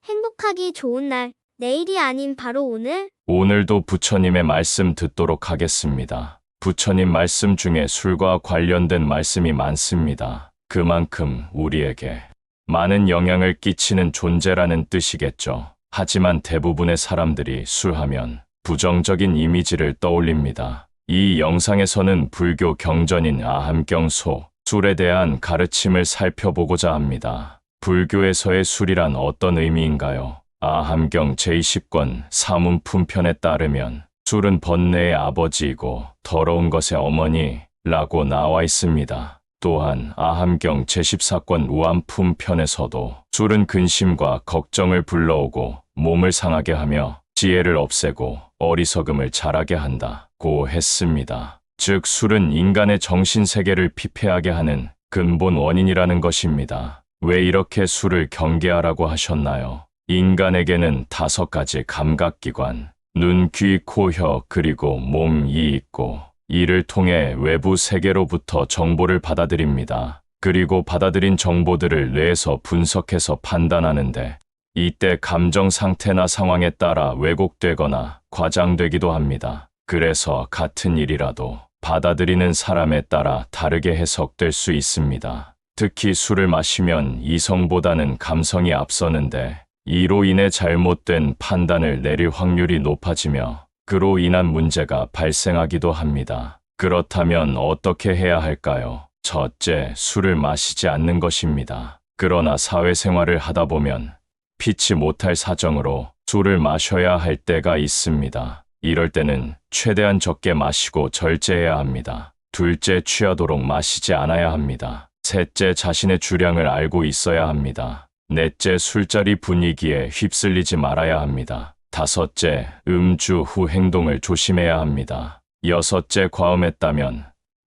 행복하기 좋은 날, 내일이 아닌 바로 오늘. 오늘도 부처님의 말씀 듣도록 하겠습니다. 부처님 말씀 중에 술과 관련된 말씀이 많습니다. 그만큼 우리에게 많은 영향을 끼치는 존재라는 뜻이겠죠. 하지만 대부분의 사람들이 술하면 부정적인 이미지를 떠올립니다. 이 영상에서는 불교 경전인 아함경소, 술에 대한 가르침을 살펴보고자 합니다. 불교에서의 술이란 어떤 의미인가요? 아함경 제20권 사문품편에 따르면 술은 번뇌의 아버지이고 더러운 것의 어머니라고 나와 있습니다. 또한 아함경 제14권 우암품편에서도 술은 근심과 걱정을 불러오고 몸을 상하게 하며 지혜를 없애고 어리석음을 자라게 한다고 했습니다. 즉 술은 인간의 정신세계를 피폐하게 하는 근본 원인이라는 것입니다. 왜 이렇게 술을 경계하라고 하셨나요? 인간에게는 5가지 감각기관, 눈, 귀, 코, 혀, 그리고 몸이 있고 이를 통해 외부 세계로부터 정보를 받아들입니다. 그리고 받아들인 정보들을 뇌에서 분석해서 판단하는데 이때 감정 상태나 상황에 따라 왜곡되거나 과장되기도 합니다. 그래서 같은 일이라도 받아들이는 사람에 따라 다르게 해석될 수 있습니다. 특히 술을 마시면 이성보다는 감성이 앞서는데 이로 인해 잘못된 판단을 내릴 확률이 높아지며 그로 인한 문제가 발생하기도 합니다. 그렇다면 어떻게 해야 할까요? 첫째, 술을 마시지 않는 것입니다. 그러나 사회생활을 하다 보면 피치 못할 사정으로 술을 마셔야 할 때가 있습니다. 이럴 때는 최대한 적게 마시고 절제해야 합니다. 둘째, 취하도록 마시지 않아야 합니다. 셋째, 자신의 주량을 알고 있어야 합니다. 넷째, 술자리 분위기에 휩쓸리지 말아야 합니다. 다섯째, 음주 후 행동을 조심해야 합니다. 여섯째, 과음했다면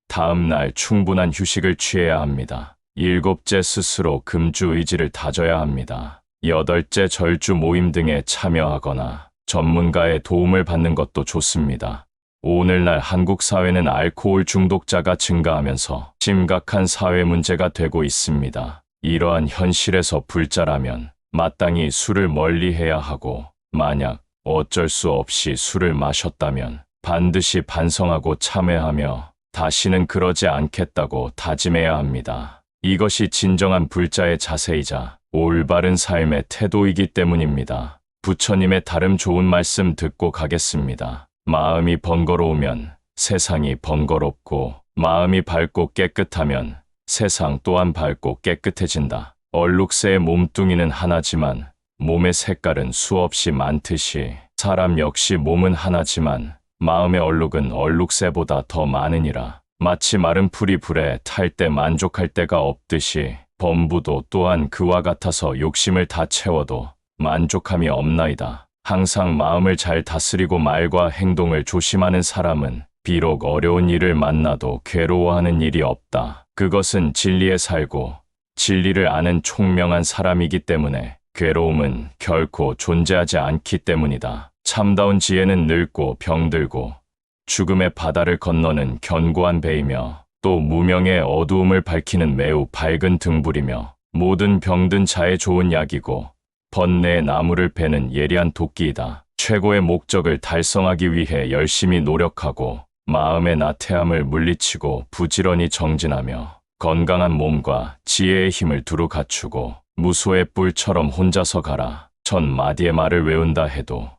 다음 날 충분한 휴식을 취해야 합니다. 일곱째, 스스로 금주 의지를 다져야 합니다. 여덟째, 절주 모임 등에 참여하거나 전문가의 도움을 받는 것도 좋습니다. 오늘날 한국 사회는 알코올 중독자가 증가하면서 심각한 사회 문제가 되고 있습니다. 이러한 현실에서 불자라면 마땅히 술을 멀리해야 하고 만약 어쩔 수 없이 술을 마셨다면 반드시 반성하고 참회하며 다시는 그러지 않겠다고 다짐해야 합니다. 이것이 진정한 불자의 자세이자 올바른 삶의 태도이기 때문입니다. 부처님의 다름 좋은 말씀 듣고 가겠습니다. 마음이 번거로우면 세상이 번거롭고 마음이 밝고 깨끗하면 세상 또한 밝고 깨끗해진다. 얼룩새의 몸뚱이는 하나지만 몸의 색깔은 수없이 많듯이 사람 역시 몸은 하나지만 마음의 얼룩은 얼룩새보다 더 많으니라. 마치 마른 풀이 불에 탈 때 만족할 데가 없듯이 범부도 또한 그와 같아서 욕심을 다 채워도 만족함이 없나이다. 항상 마음을 잘 다스리고 말과 행동을 조심하는 사람은 비록 어려운 일을 만나도 괴로워하는 일이 없다. 그것은 진리에 살고 진리를 아는 총명한 사람이기 때문에 괴로움은 결코 존재하지 않기 때문이다. 참다운 지혜는 늙고 병들고 죽음의 바다를 건너는 견고한 배이며 또 무명의 어두움을 밝히는 매우 밝은 등불이며 모든 병든 자에 좋은 약이고 번뇌의 나무를 베는 예리한 도끼이다. 최고의 목적을 달성하기 위해 열심히 노력하고 마음의 나태함을 물리치고 부지런히 정진하며 건강한 몸과 지혜의 힘을 두루 갖추고 무소의 뿔처럼 혼자서 가라. 1000마디의 말을 외운다 해도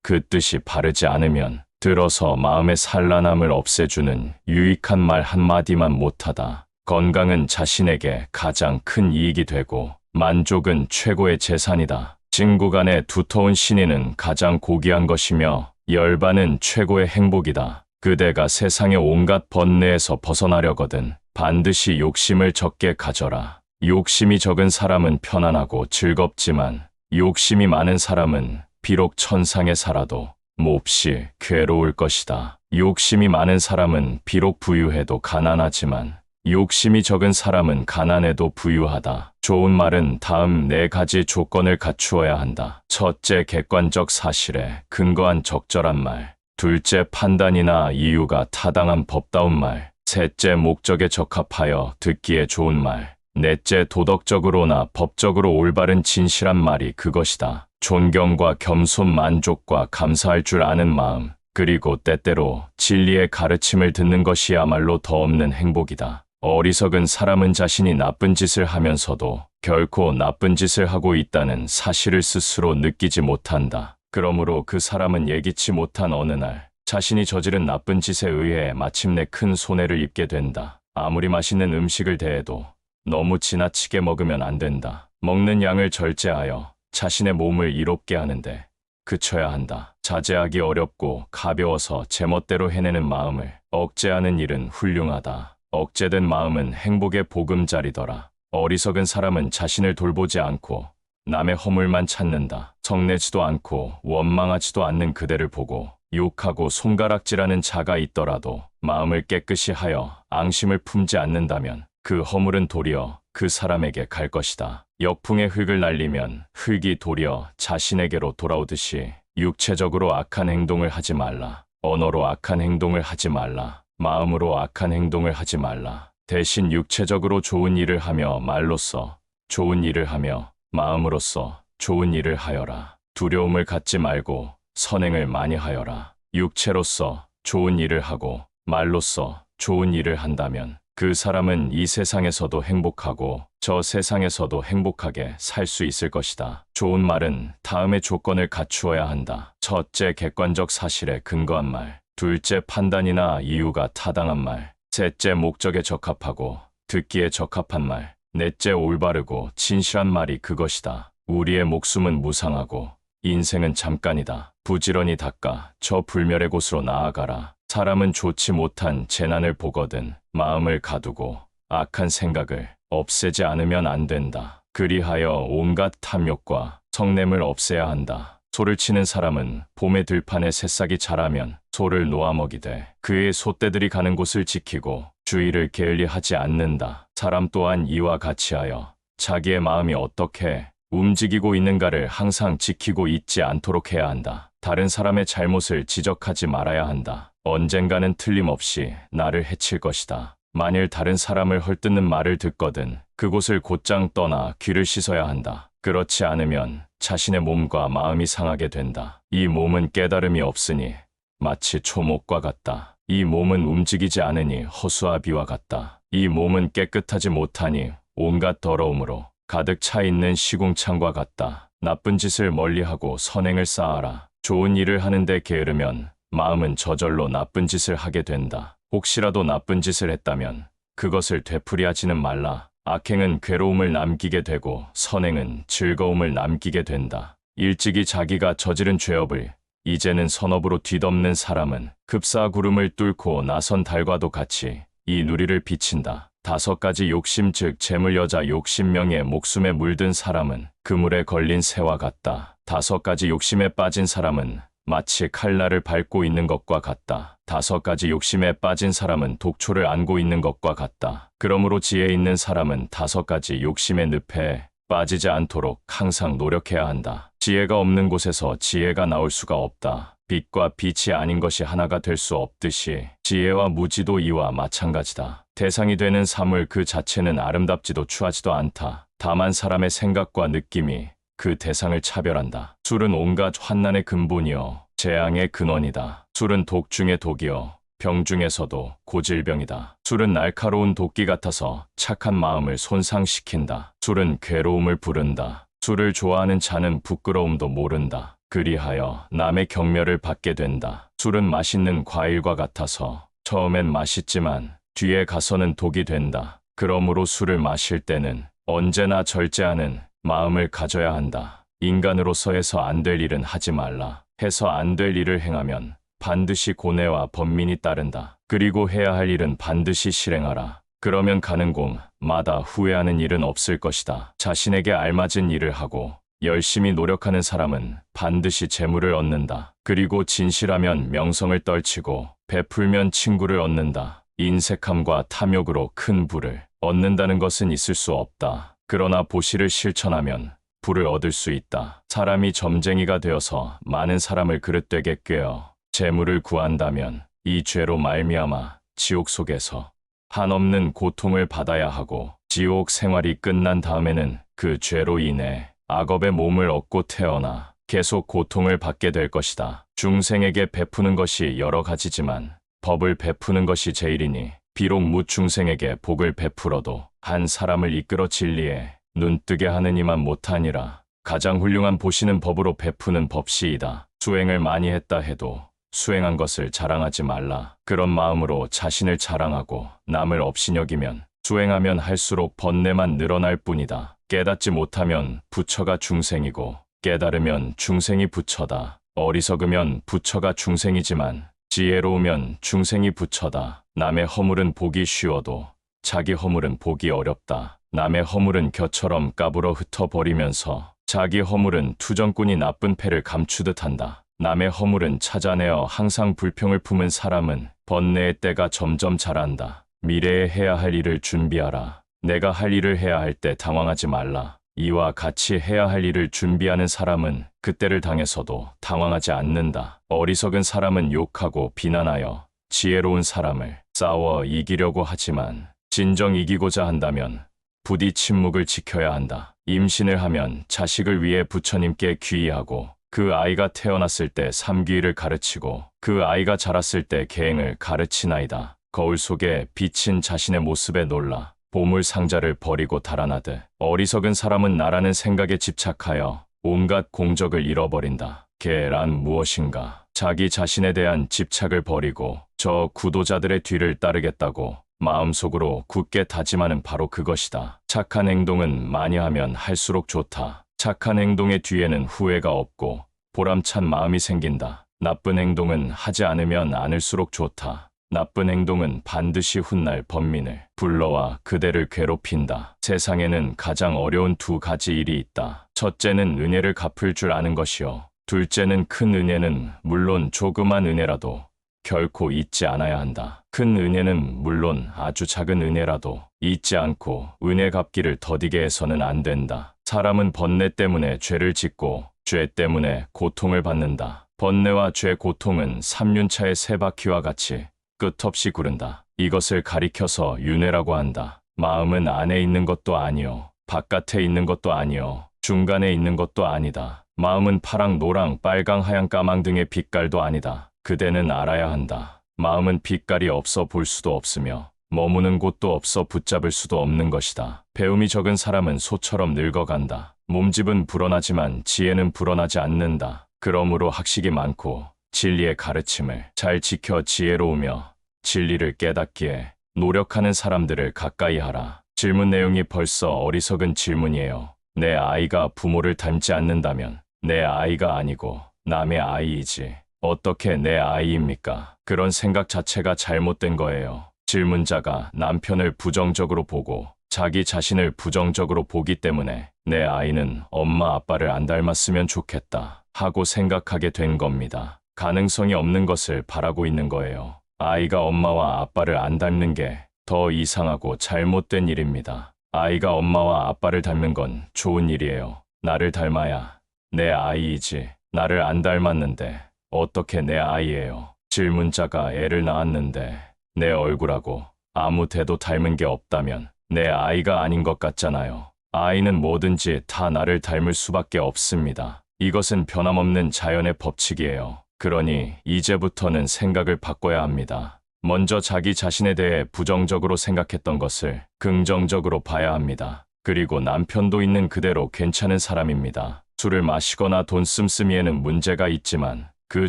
그 뜻이 바르지 않으면 들어서 마음의 산란함을 없애주는 유익한 말 한마디만 못하다. 건강은 자신에게 가장 큰 이익이 되고 만족은 최고의 재산이다. 친구 간의 두터운 신의는 가장 고귀한 것이며 열반은 최고의 행복이다. 그대가 세상의 온갖 번뇌에서 벗어나려거든 반드시 욕심을 적게 가져라. 욕심이 적은 사람은 편안하고 즐겁지만 욕심이 많은 사람은 비록 천상에 살아도 몹시 괴로울 것이다. 욕심이 많은 사람은 비록 부유해도 가난하지만 욕심이 적은 사람은 가난해도 부유하다. 좋은 말은 다음 4가지 조건을 갖추어야 한다. 첫째, 객관적 사실에 근거한 적절한 말. 둘째, 판단이나 이유가 타당한 법다운 말. 셋째, 목적에 적합하여 듣기에 좋은 말. 넷째, 도덕적으로나 법적으로 올바른 진실한 말이 그것이다. 존경과 겸손, 만족과 감사할 줄 아는 마음, 그리고 때때로 진리의 가르침을 듣는 것이야말로 더 없는 행복이다. 어리석은 사람은 자신이 나쁜 짓을 하면서도 결코 나쁜 짓을 하고 있다는 사실을 스스로 느끼지 못한다. 그러므로 그 사람은 예기치 못한 어느 날 자신이 저지른 나쁜 짓에 의해 마침내 큰 손해를 입게 된다. 아무리 맛있는 음식을 대해도 너무 지나치게 먹으면 안 된다. 먹는 양을 절제하여 자신의 몸을 이롭게 하는데 그쳐야 한다. 자제하기 어렵고 가벼워서 제멋대로 해내는 마음을 억제하는 일은 훌륭하다. 억제된 마음은 행복의 보금자리더라. 어리석은 사람은 자신을 돌보지 않고 남의 허물만 찾는다. 성내지도 않고 원망하지도 않는 그대를 보고 욕하고 손가락질하는 자가 있더라도 마음을 깨끗이 하여 앙심을 품지 않는다면 그 허물은 도리어 그 사람에게 갈 것이다. 역풍에 흙을 날리면 흙이 도리어 자신에게로 돌아오듯이 육체적으로 악한 행동을 하지 말라. 언어로 악한 행동을 하지 말라. 마음으로 악한 행동을 하지 말라. 대신 육체적으로 좋은 일을 하며 말로써 좋은 일을 하며 마음으로써 좋은 일을 하여라. 두려움을 갖지 말고 선행을 많이 하여라. 육체로서 좋은 일을 하고 말로써 좋은 일을 한다면 그 사람은 이 세상에서도 행복하고 저 세상에서도 행복하게 살 수 있을 것이다. 좋은 말은 다음의 조건을 갖추어야 한다. 첫째, 객관적 사실에 근거한 말. 둘째, 판단이나 이유가 타당한 말. 셋째, 목적에 적합하고 듣기에 적합한 말. 넷째, 올바르고 진실한 말이 그것이다. 우리의 목숨은 무상하고 인생은 잠깐이다. 부지런히 닦아 저 불멸의 곳으로 나아가라. 사람은 좋지 못한 재난을 보거든 마음을 가두고 악한 생각을 없애지 않으면 안 된다. 그리하여 온갖 탐욕과 성냄을 없애야 한다. 소를 치는 사람은 봄의 들판에 새싹이 자라면 소를 놓아먹이되 그의 소떼들이 가는 곳을 지키고 주의를 게을리하지 않는다. 사람 또한 이와 같이 하여 자기의 마음이 어떻게 움직이고 있는가를 항상 지키고 있지 않도록 해야 한다. 다른 사람의 잘못을 지적하지 말아야 한다. 언젠가는 틀림없이 나를 해칠 것이다. 만일 다른 사람을 헐뜯는 말을 듣거든 그곳을 곧장 떠나 귀를 씻어야 한다. 그렇지 않으면 자신의 몸과 마음이 상하게 된다. 이 몸은 깨달음이 없으니 마치 초목과 같다. 이 몸은 움직이지 않으니 허수아 비와 같다. 이 몸은 깨끗하지 못하니 온갖 더러움으로 가득 차 있는 시궁창과 같다. 나쁜 짓을 멀리하고 선행을 쌓아라. 좋은 일을 하는데 게으르면 마음은 저절로 나쁜 짓을 하게 된다. 혹시라도 나쁜 짓을 했다면 그것을 되풀이하지는 말라. 악행은 괴로움을 남기게 되고 선행은 즐거움을 남기게 된다. 일찍이 자기가 저지른 죄업을 이제는 선업으로 뒤덮는 사람은 급사 구름을 뚫고 나선 달과도 같이 이 누리를 비친다. 5가지 욕심 즉 재물 여자 욕심 명예 목숨에 물든 사람은 그물에 걸린 새와 같다. 5가지 욕심에 빠진 사람은 마치 칼날을 밟고 있는 것과 같다. 5가지 욕심에 빠진 사람은 독초를 안고 있는 것과 같다. 그러므로 지혜 있는 사람은 5가지 욕심의 늪에 빠지지 않도록 항상 노력해야 한다. 지혜가 없는 곳에서 지혜가 나올 수가 없다. 빛과 빛이 아닌 것이 하나가 될 수 없듯이 지혜와 무지도 이와 마찬가지다. 대상이 되는 사물 그 자체는 아름답지도 추하지도 않다. 다만 사람의 생각과 느낌이 그 대상을 차별한다. 술은 온갖 환난의 근본이요 재앙의 근원이다. 술은 독 중의 독이요 병 중에서도 고질병이다. 술은 날카로운 도끼 같아서 착한 마음을 손상시킨다. 술은 괴로움을 부른다. 술을 좋아하는 자는 부끄러움도 모른다. 그리하여 남의 경멸을 받게 된다. 술은 맛있는 과일과 같아서 처음엔 맛있지만 뒤에 가서는 독이 된다. 그러므로 술을 마실 때는 언제나 절제하는 마음을 가져야 한다. 인간으로서 해서 안 될 일은 하지 말라. 해서 안 될 일을 행하면 반드시 고뇌와 번민이 따른다. 그리고 해야 할 일은 반드시 실행하라. 그러면 가는 곳마다 후회하는 일은 없을 것이다. 자신에게 알맞은 일을 하고 열심히 노력하는 사람은 반드시 재물을 얻는다. 그리고 진실하면 명성을 떨치고 베풀면 친구를 얻는다. 인색함과 탐욕으로 큰 부를 얻는다는 것은 있을 수 없다. 그러나 보시를 실천하면 부를 얻을 수 있다. 사람이 점쟁이가 되어서 많은 사람을 그릇되게 꿰어 재물을 구한다면 이 죄로 말미암아 지옥 속에서 한없는 고통을 받아야 하고 지옥 생활이 끝난 다음에는 그 죄로 인해 악업의 몸을 얻고 태어나 계속 고통을 받게 될 것이다. 중생에게 베푸는 것이 여러 가지지만 법을 베푸는 것이 제일이니 비록 무중생에게 복을 베풀어도 한 사람을 이끌어 진리에 눈뜨게 하는 이만 못하니라. 가장 훌륭한 보시는 법으로 베푸는 법시이다. 수행을 많이 했다 해도 수행한 것을 자랑하지 말라. 그런 마음으로 자신을 자랑하고 남을 업신여기면 수행하면 할수록 번뇌만 늘어날 뿐이다. 깨닫지 못하면 부처가 중생이고 깨달으면 중생이 부처다. 어리석으면 부처가 중생이지만 지혜로우면 중생이 부처다. 남의 허물은 보기 쉬워도 자기 허물은 보기 어렵다. 남의 허물은 겨처럼 까불어 흩어버리면서 자기 허물은 투정꾼이 나쁜 패를 감추듯 한다. 남의 허물은 찾아내어 항상 불평을 품은 사람은 번뇌의 때가 점점 자란다. 미래에 해야 할 일을 준비하라. 내가 할 일을 해야 할 때 당황하지 말라. 이와 같이 해야 할 일을 준비하는 사람은 그때를 당해서도 당황하지 않는다. 어리석은 사람은 욕하고 비난하여 지혜로운 사람을 싸워 이기려고 하지만 진정 이기고자 한다면 부디 침묵을 지켜야 한다. 임신을 하면 자식을 위해 부처님께 귀의하고 그 아이가 태어났을 때 삼귀를 가르치고 그 아이가 자랐을 때 계행을 가르치나이다. 거울 속에 비친 자신의 모습에 놀라 보물 상자를 버리고 달아나듯 어리석은 사람은 나라는 생각에 집착하여 온갖 공적을 잃어버린다. 계란 무엇인가? 자기 자신에 대한 집착을 버리고 저 구도자들의 뒤를 따르겠다고 마음속으로 굳게 다짐하는 바로 그것이다. 착한 행동은 많이 하면 할수록 좋다. 착한 행동의 뒤에는 후회가 없고 보람찬 마음이 생긴다. 나쁜 행동은 하지 않으면 않을수록 좋다. 나쁜 행동은 반드시 훗날 번민을 불러와 그대를 괴롭힌다. 세상에는 가장 어려운 두 가지 일이 있다. 첫째는 은혜를 갚을 줄 아는 것이요. 둘째는 큰 은혜는 물론 조그만 은혜라도 결코 잊지 않아야 한다. 큰 은혜는 물론 아주 작은 은혜라도 잊지 않고 은혜 갚기를 더디게 해서는 안 된다. 사람은 번뇌 때문에 죄를 짓고 죄 때문에 고통을 받는다. 번뇌와 죄 고통은 삼륜차의 세 바퀴와 같이 끝없이 구른다. 이것을 가리켜서 윤회라고 한다. 마음은 안에 있는 것도 아니요. 바깥에 있는 것도 아니요. 중간에 있는 것도 아니다. 마음은 파랑, 노랑, 빨강, 하양, 까망 등의 빛깔도 아니다. 그대는 알아야 한다. 마음은 빛깔이 없어 볼 수도 없으며 머무는 곳도 없어 붙잡을 수도 없는 것이다. 배움이 적은 사람은 소처럼 늙어간다. 몸집은 불어나지만 지혜는 불어나지 않는다. 그러므로 학식이 많고 진리의 가르침을 잘 지켜 지혜로우며 진리를 깨닫기에 노력하는 사람들을 가까이 하라. 질문 내용이 벌써 어리석은 질문이에요. 내 아이가 부모를 닮지 않는다면 내 아이가 아니고 남의 아이이지 어떻게 내 아이입니까? 그런 생각 자체가 잘못된 거예요. 질문자가 남편을 부정적으로 보고 자기 자신을 부정적으로 보기 때문에 내 아이는 엄마 아빠를 안 닮았으면 좋겠다 하고 생각하게 된 겁니다. 가능성이 없는 것을 바라고 있는 거예요. 아이가 엄마와 아빠를 안 닮는 게 더 이상하고 잘못된 일입니다. 아이가 엄마와 아빠를 닮는 건 좋은 일이에요. 나를 닮아야 내 아이이지 나를 안 닮았는데 어떻게 내 아이예요? 질문자가 애를 낳았는데 내 얼굴하고 아무 데도 닮은 게 없다면 내 아이가 아닌 것 같잖아요. 아이는 뭐든지 다 나를 닮을 수밖에 없습니다. 이것은 변함없는 자연의 법칙이에요. 그러니 이제부터는 생각을 바꿔야 합니다. 먼저 자기 자신에 대해 부정적으로 생각했던 것을 긍정적으로 봐야 합니다. 그리고 남편도 있는 그대로 괜찮은 사람입니다. 술을 마시거나 돈 씀씀이에는 문제가 있지만 그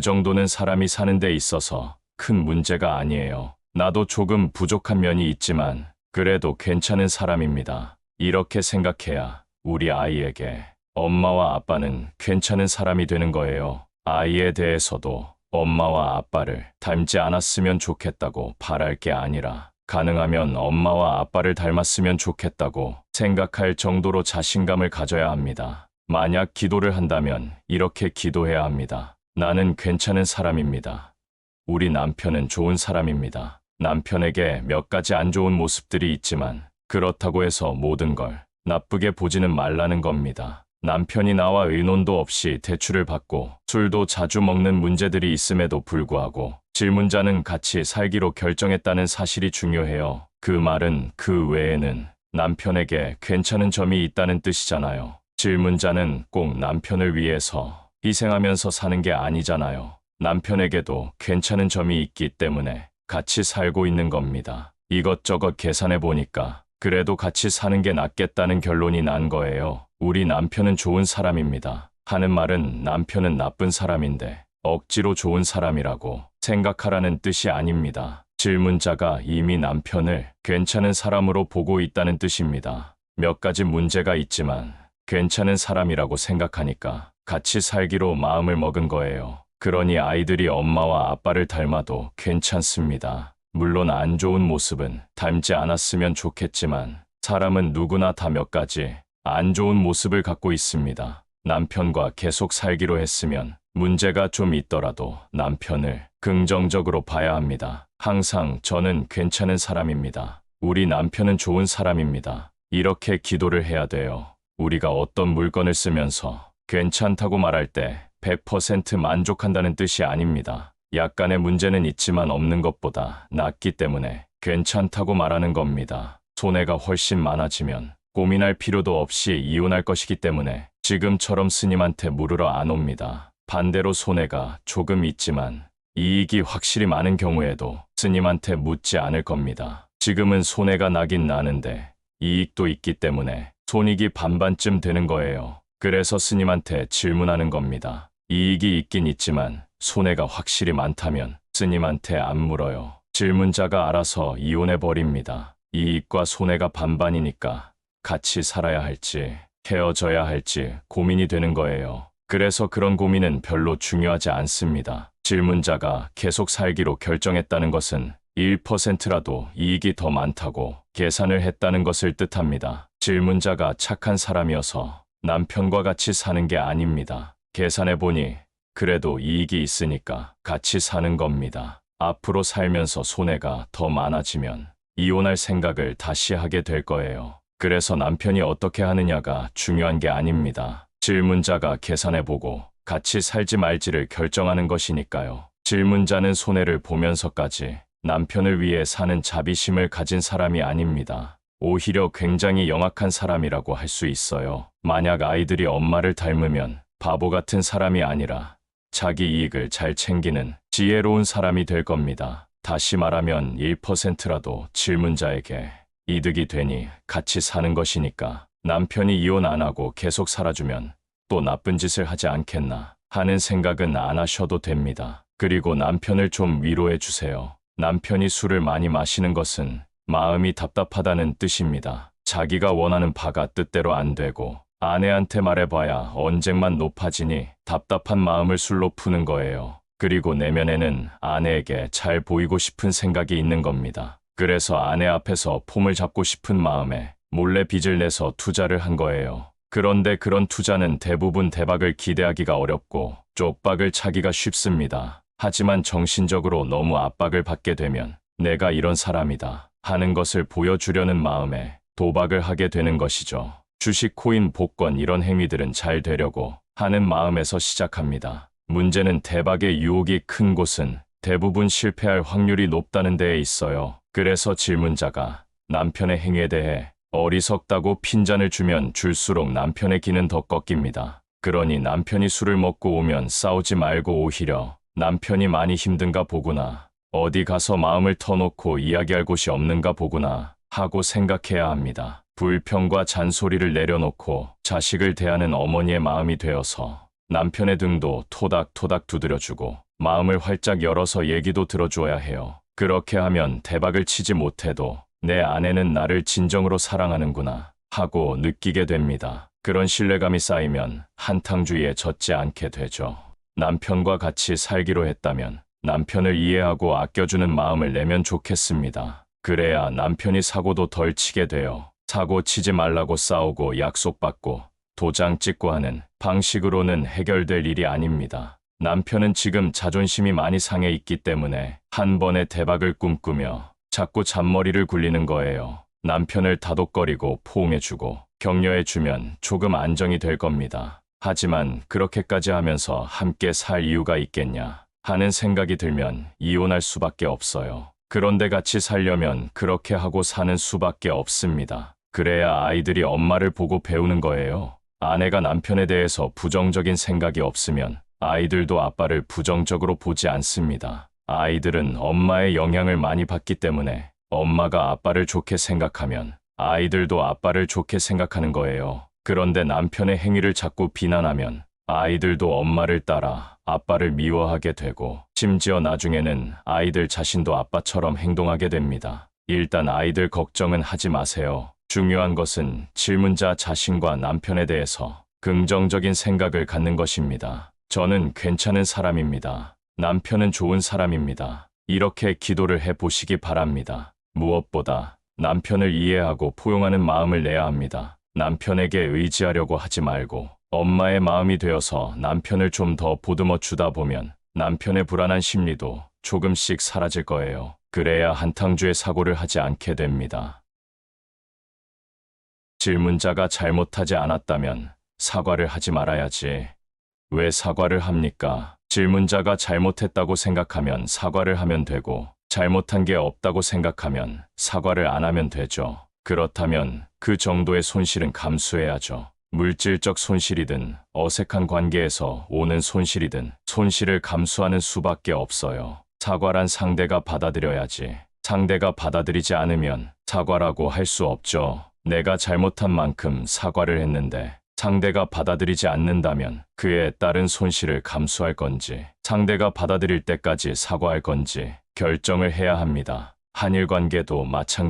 정도는 사람이 사는 데 있어서 큰 문제가 아니에요. 나도 조금 부족한 면이 있지만 그래도 괜찮은 사람입니다. 이렇게 생각해야 우리 아이에게 엄마와 아빠는 괜찮은 사람이 되는 거예요. 아이에 대해서도 엄마와 아빠를 닮지 않았으면 좋겠다고 바랄 게 아니라 가능하면 엄마와 아빠를 닮았으면 좋겠다고 생각할 정도로 자신감을 가져야 합니다. 만약 기도를 한다면 이렇게 기도해야 합니다. 나는 괜찮은 사람입니다. 우리 남편은 좋은 사람입니다. 남편에게 몇 가지 안 좋은 모습들이 있지만 그렇다고 해서 모든 걸 나쁘게 보지는 말라는 겁니다. 남편이 나와 의논도 없이 대출을 받고 술도 자주 먹는 문제들이 있음에도 불구하고 질문자는 같이 살기로 결정했다는 사실이 중요해요. 그 말은 그 외에는 남편에게 괜찮은 점이 있다는 뜻이잖아요. 질문자는 꼭 남편을 위해서 희생하면서 사는 게 아니잖아요. 남편에게도 괜찮은 점이 있기 때문에 같이 살고 있는 겁니다. 이것저것 계산해 보니까 그래도 같이 사는 게 낫겠다는 결론이 난 거예요. 우리 남편은 좋은 사람입니다. 하는 말은 남편은 나쁜 사람인데 억지로 좋은 사람이라고 생각하라는 뜻이 아닙니다. 질문자가 이미 남편을 괜찮은 사람으로 보고 있다는 뜻입니다. 몇 가지 문제가 있지만 괜찮은 사람이라고 생각하니까 같이 살기로 마음을 먹은 거예요. 그러니 아이들이 엄마와 아빠를 닮아도 괜찮습니다. 물론 안 좋은 모습은 닮지 않았으면 좋겠지만 사람은 누구나 다 몇 가지 안 좋은 모습을 갖고 있습니다. 남편과 계속 살기로 했으면 문제가 좀 있더라도 남편을 긍정적으로 봐야 합니다. 항상 저는 괜찮은 사람입니다. 우리 남편은 좋은 사람입니다. 이렇게 기도를 해야 돼요. 우리가 어떤 물건을 쓰면서 괜찮다고 말할 때 100% 만족한다는 뜻이 아닙니다. 약간의 문제는 있지만 없는 것보다 낫기 때문에 괜찮다고 말하는 겁니다. 손해가 훨씬 많아지면 고민할 필요도 없이 이혼할 것이기 때문에 지금처럼 스님한테 물으러 안 옵니다. 반대로 손해가 조금 있지만 이익이 확실히 많은 경우에도 스님한테 묻지 않을 겁니다. 지금은 손해가 나긴 나는데 이익도 있기 때문에 손익이 반반쯤 되는 거예요. 그래서 스님한테 질문하는 겁니다. 이익이 있긴 있지만 손해가 확실히 많다면 스님한테 안 물어요. 질문자가 알아서 이혼해버립니다. 이익과 손해가 반반이니까 같이 살아야 할지 헤어져야 할지 고민이 되는 거예요. 그래서 그런 고민은 별로 중요하지 않습니다. 질문자가 계속 살기로 결정했다는 것은 1%라도 이익이 더 많다고 계산을 했다는 것을 뜻합니다. 질문자가 착한 사람이어서 남편과 같이 사는 게 아닙니다. 계산해보니 그래도 이익이 있으니까 같이 사는 겁니다. 앞으로 살면서 손해가 더 많아지면 이혼할 생각을 다시 하게 될 거예요. 그래서 남편이 어떻게 하느냐가 중요한 게 아닙니다. 질문자가 계산해보고 같이 살지 말지를 결정하는 것이니까요. 질문자는 손해를 보면서까지 남편을 위해 사는 자비심을 가진 사람이 아닙니다. 오히려 굉장히 영악한 사람이라고 할 수 있어요. 만약 아이들이 엄마를 닮으면 바보 같은 사람이 아니라 자기 이익을 잘 챙기는 지혜로운 사람이 될 겁니다. 다시 말하면 1%라도 질문자에게 이득이 되니 같이 사는 것이니까 남편이 이혼 안 하고 계속 살아주면 또 나쁜 짓을 하지 않겠나 하는 생각은 안 하셔도 됩니다. 그리고 남편을 좀 위로해 주세요. 남편이 술을 많이 마시는 것은 마음이 답답하다는 뜻입니다. 자기가 원하는 바가 뜻대로 안 되고 아내한테 말해봐야 언쟁만 높아지니 답답한 마음을 술로 푸는 거예요. 그리고 내면에는 아내에게 잘 보이고 싶은 생각이 있는 겁니다. 그래서 아내 앞에서 폼을 잡고 싶은 마음에 몰래 빚을 내서 투자를 한 거예요. 그런데 그런 투자는 대부분 대박을 기대하기가 어렵고 쪽박을 차기가 쉽습니다. 하지만 정신적으로 너무 압박을 받게 되면 내가 이런 사람이다 하는 것을 보여주려는 마음에 도박을 하게 되는 것이죠. 주식, 코인, 복권 이런 행위들은 잘 되려고 하는 마음에서 시작합니다. 문제는 대박의 유혹이 큰 곳은 대부분 실패할 확률이 높다는 데에 있어요. 그래서 질문자가 남편의 행위에 대해 어리석다고 핀잔을 주면 줄수록 남편의 기는 더 꺾입니다. 그러니 남편이 술을 먹고 오면 싸우지 말고 오히려 남편이 많이 힘든가 보구나, 어디 가서 마음을 터놓고 이야기할 곳이 없는가 보구나 하고 생각해야 합니다. 불평과 잔소리를 내려놓고 자식을 대하는 어머니의 마음이 되어서 남편의 등도 토닥토닥 두드려주고 마음을 활짝 열어서 얘기도 들어줘야 해요. 그렇게 하면 대박을 치지 못해도 내 아내는 나를 진정으로 사랑하는구나 하고 느끼게 됩니다. 그런 신뢰감이 쌓이면 한탕주의에 젖지 않게 되죠. 남편과 같이 살기로 했다면 남편을 이해하고 아껴주는 마음을 내면 좋겠습니다. 그래야 남편이 사고도 덜 치게 돼요. 사고 치지 말라고 싸우고 약속받고 도장 찍고 하는 방식으로는 해결될 일이 아닙니다. 남편은 지금 자존심이 많이 상해 있기 때문에 한 번의 대박을 꿈꾸며 자꾸 잔머리를 굴리는 거예요. 남편을 다독거리고 포옹해주고 격려해주면 조금 안정이 될 겁니다. 하지만 그렇게까지 하면서 함께 살 이유가 있겠냐 하는 생각이 들면 이혼할 수밖에 없어요. 그런데 같이 살려면 그렇게 하고 사는 수밖에 없습니다. 그래야 아이들이 엄마를 보고 배우는 거예요. 아내가 남편에 대해서 부정적인 생각이 없으면 아이들도 아빠를 부정적으로 보지 않습니다. 아이들은 엄마의 영향을 많이 받기 때문에 엄마가 아빠를 좋게 생각하면 아이들도 아빠를 좋게 생각하는 거예요. 그런데 남편의 행위를 자꾸 비난하면 아이들도 엄마를 따라 아빠를 미워하게 되고 심지어 나중에는 아이들 자신도 아빠처럼 행동하게 됩니다. 일단 아이들 걱정은 하지 마세요. 중요한 것은 질문자 자신과 남편에 대해서 긍정적인 생각을 갖는 것입니다. 저는 괜찮은 사람입니다. 남편은 좋은 사람입니다. 이렇게 기도를 해 보시기 바랍니다. 무엇보다 남편을 이해하고 포용하는 마음을 내야 합니다. 남편에게 의지하려고 하지 말고 엄마의 마음이 되어서 남편을 좀 더 보듬어 주다 보면 남편의 불안한 심리도 조금씩 사라질 거예요. 그래야 한탕주의 사고를 하지 않게 됩니다. 질문자가 잘못하지 않았다면 사과를 하지 말아야지. 왜 사과를 합니까? 질문자가 잘못했다고 생각하면 사과를 하면 되고 잘못한 게 없다고 생각하면 사과를 안 하면 되죠. 그렇다면 그 정도의 손실은 감수해야죠. 물질적 손실이든 어색한 관계에서 오는 손실이든 손실을 감수하는 수밖에 없어요. 사과란 상대가 받아들여야지. 상대가 받아들이지 않으면 사과라고 할 수 없죠. 내가 잘못한 만큼 사과를 했는데 상대가 받아들이지 않는다면 그에 따른 손실을 감수할 건지 상대가 받아들일 때까지 사과할 건지 결정을 해야 합니다. 한일 관계도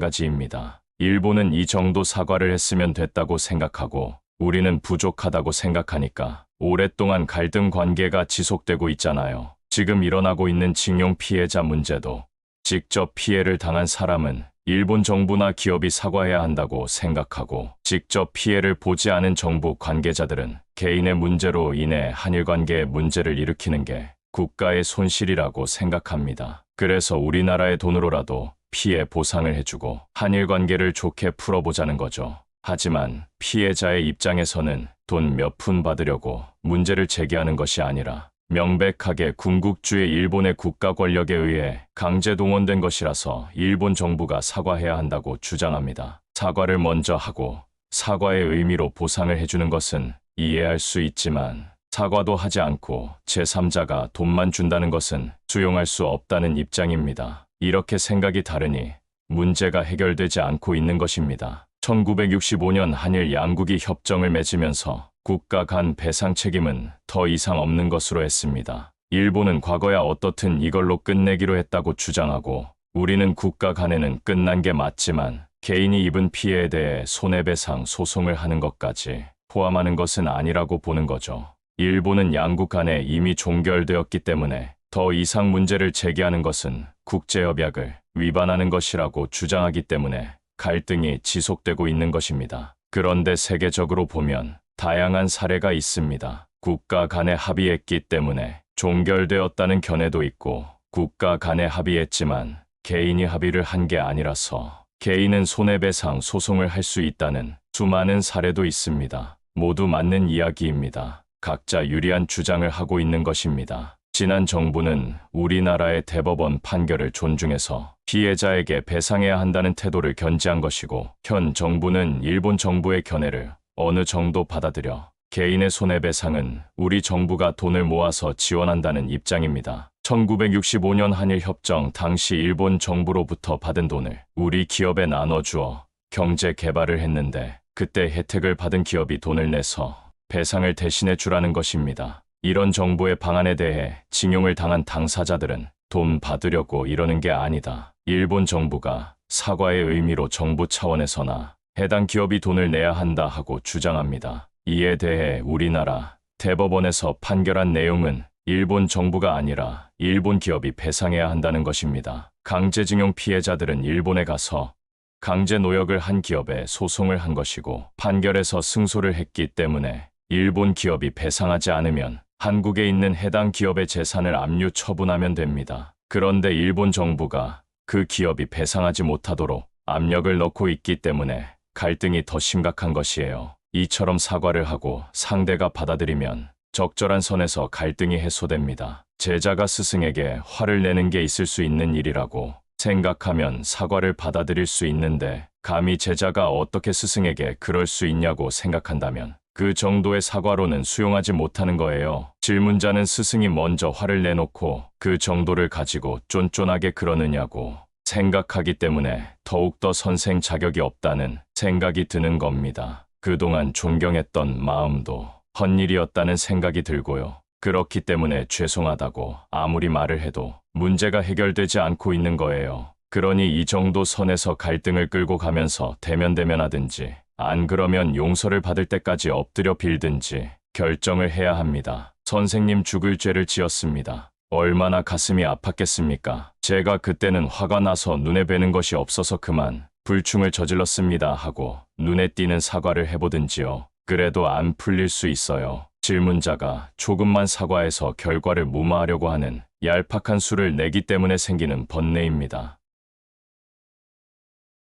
마찬가지입니다. 일본은 이 정도 사과를 했으면 됐다고 생각하고 우리는 부족하다고 생각하니까 오랫동안 갈등 관계가 지속되고 있잖아요. 지금 일어나고 있는 징용 피해자 문제도 직접 피해를 당한 사람은 일본 정부나 기업이 사과해야 한다고 생각하고 직접 피해를 보지 않은 정부 관계자들은 개인의 문제로 인해 한일 관계에 문제를 일으키는 게 국가의 손실이라고 생각합니다. 그래서 우리나라의 돈으로라도 피해 보상을 해주고 한일 관계를 좋게 풀어보자는 거죠. 하지만 피해자의 입장에서는 돈 몇 푼 받으려고 문제를 제기하는 것이 아니라 명백하게 군국주의 일본의 국가 권력에 의해 강제 동원된 것이라서 일본 정부가 사과해야 한다고 주장합니다. 사과를 먼저 하고 사과의 의미로 보상을 해주는 것은 이해할 수 있지만 사과도 하지 않고 제3자가 돈만 준다는 것은 수용할 수 없다는 입장입니다. 이렇게 생각이 다르니 문제가 해결되지 않고 있는 것입니다. 1965년 한일 양국이 협정을 맺으면서 국가 간 배상 책임은 더 이상 없는 것으로 했습니다. 일본은 과거야 어떻든 이걸로 끝내기로 했다고 주장하고 우리는 국가 간에는 끝난 게 맞지만 개인이 입은 피해에 대해 손해배상 소송을 하는 것까지 포함하는 것은 아니라고 보는 거죠. 일본은 양국 간에 이미 종결되었기 때문에 더 이상 문제를 제기하는 것은 국제협약을 위반하는 것이라고 주장하기 때문에 갈등이 지속되고 있는 것입니다. 그런데 세계적으로 보면 다양한 사례가 있습니다. 국가 간에 합의했기 때문에 종결되었다는 견해도 있고 국가 간에 합의했지만 개인이 합의를 한 게 아니라서 개인은 손해배상 소송을 할 수 있다는 수많은 사례도 있습니다. 모두 맞는 이야기입니다. 각자 유리한 주장을 하고 있는 것입니다. 지난 정부는 우리나라의 대법원 판결을 존중해서 피해자에게 배상해야 한다는 태도를 견지한 것이고 현 정부는 일본 정부의 견해를 어느 정도 받아들여 개인의 손해배상은 우리 정부가 돈을 모아서 지원한다는 입장입니다. 1965년 한일협정 당시 일본 정부로부터 받은 돈을 우리 기업에 나눠주어 경제 개발을 했는데 그때 혜택을 받은 기업이 돈을 내서 배상을 대신해 주라는 것입니다. 이런 정부의 방안에 대해 징용을 당한 당사자들은 돈 받으려고 이러는 게 아니다. 일본 정부가 사과의 의미로 정부 차원에서나 해당 기업이 돈을 내야 한다 하고 주장합니다. 이에 대해 우리나라 대법원에서 판결한 내용은 일본 정부가 아니라 일본 기업이 배상해야 한다는 것입니다. 강제징용 피해자들은 일본에 가서 강제 노역을 한 기업에 소송을 한 것이고 판결에서 승소를 했기 때문에 일본 기업이 배상하지 않으면 한국에 있는 해당 기업의 재산을 압류 처분하면 됩니다. 그런데 일본 정부가 그 기업이 배상하지 못하도록 압력을 넣고 있기 때문에 갈등이 더 심각한 것이에요. 이처럼 사과를 하고 상대가 받아들이면 적절한 선에서 갈등이 해소됩니다. 제자가 스승에게 화를 내는 게 있을 수 있는 일이라고 생각하면 사과를 받아들일 수 있는데 감히 제자가 어떻게 스승에게 그럴 수 있냐고 생각한다면 그 정도의 사과로는 수용하지 못하는 거예요. 질문자는 스승이 먼저 화를 내놓고 그 정도를 가지고 쫀쫀하게 그러느냐고 생각하기 때문에 더욱더 선생 자격이 없다는 생각이 드는 겁니다. 그동안 존경했던 마음도 헛일이었다는 생각이 들고요. 그렇기 때문에 죄송하다고 아무리 말을 해도 문제가 해결되지 않고 있는 거예요. 그러니 이 정도 선에서 갈등을 끌고 가면서 대면대면하든지 안 그러면 용서를 받을 때까지 엎드려 빌든지 결정을 해야 합니다. 선생님 죽을 죄를 지었습니다. 얼마나 가슴이 아팠겠습니까? 제가 그때는 화가 나서 눈에 뵈는 것이 없어서 그만 불충을 저질렀습니다 하고 눈에 띄는 사과를 해보든지요. 그래도 안 풀릴 수 있어요. 질문자가 조금만 사과해서 결과를 무마하려고 하는 얄팍한 수를 내기 때문에 생기는 번뇌입니다.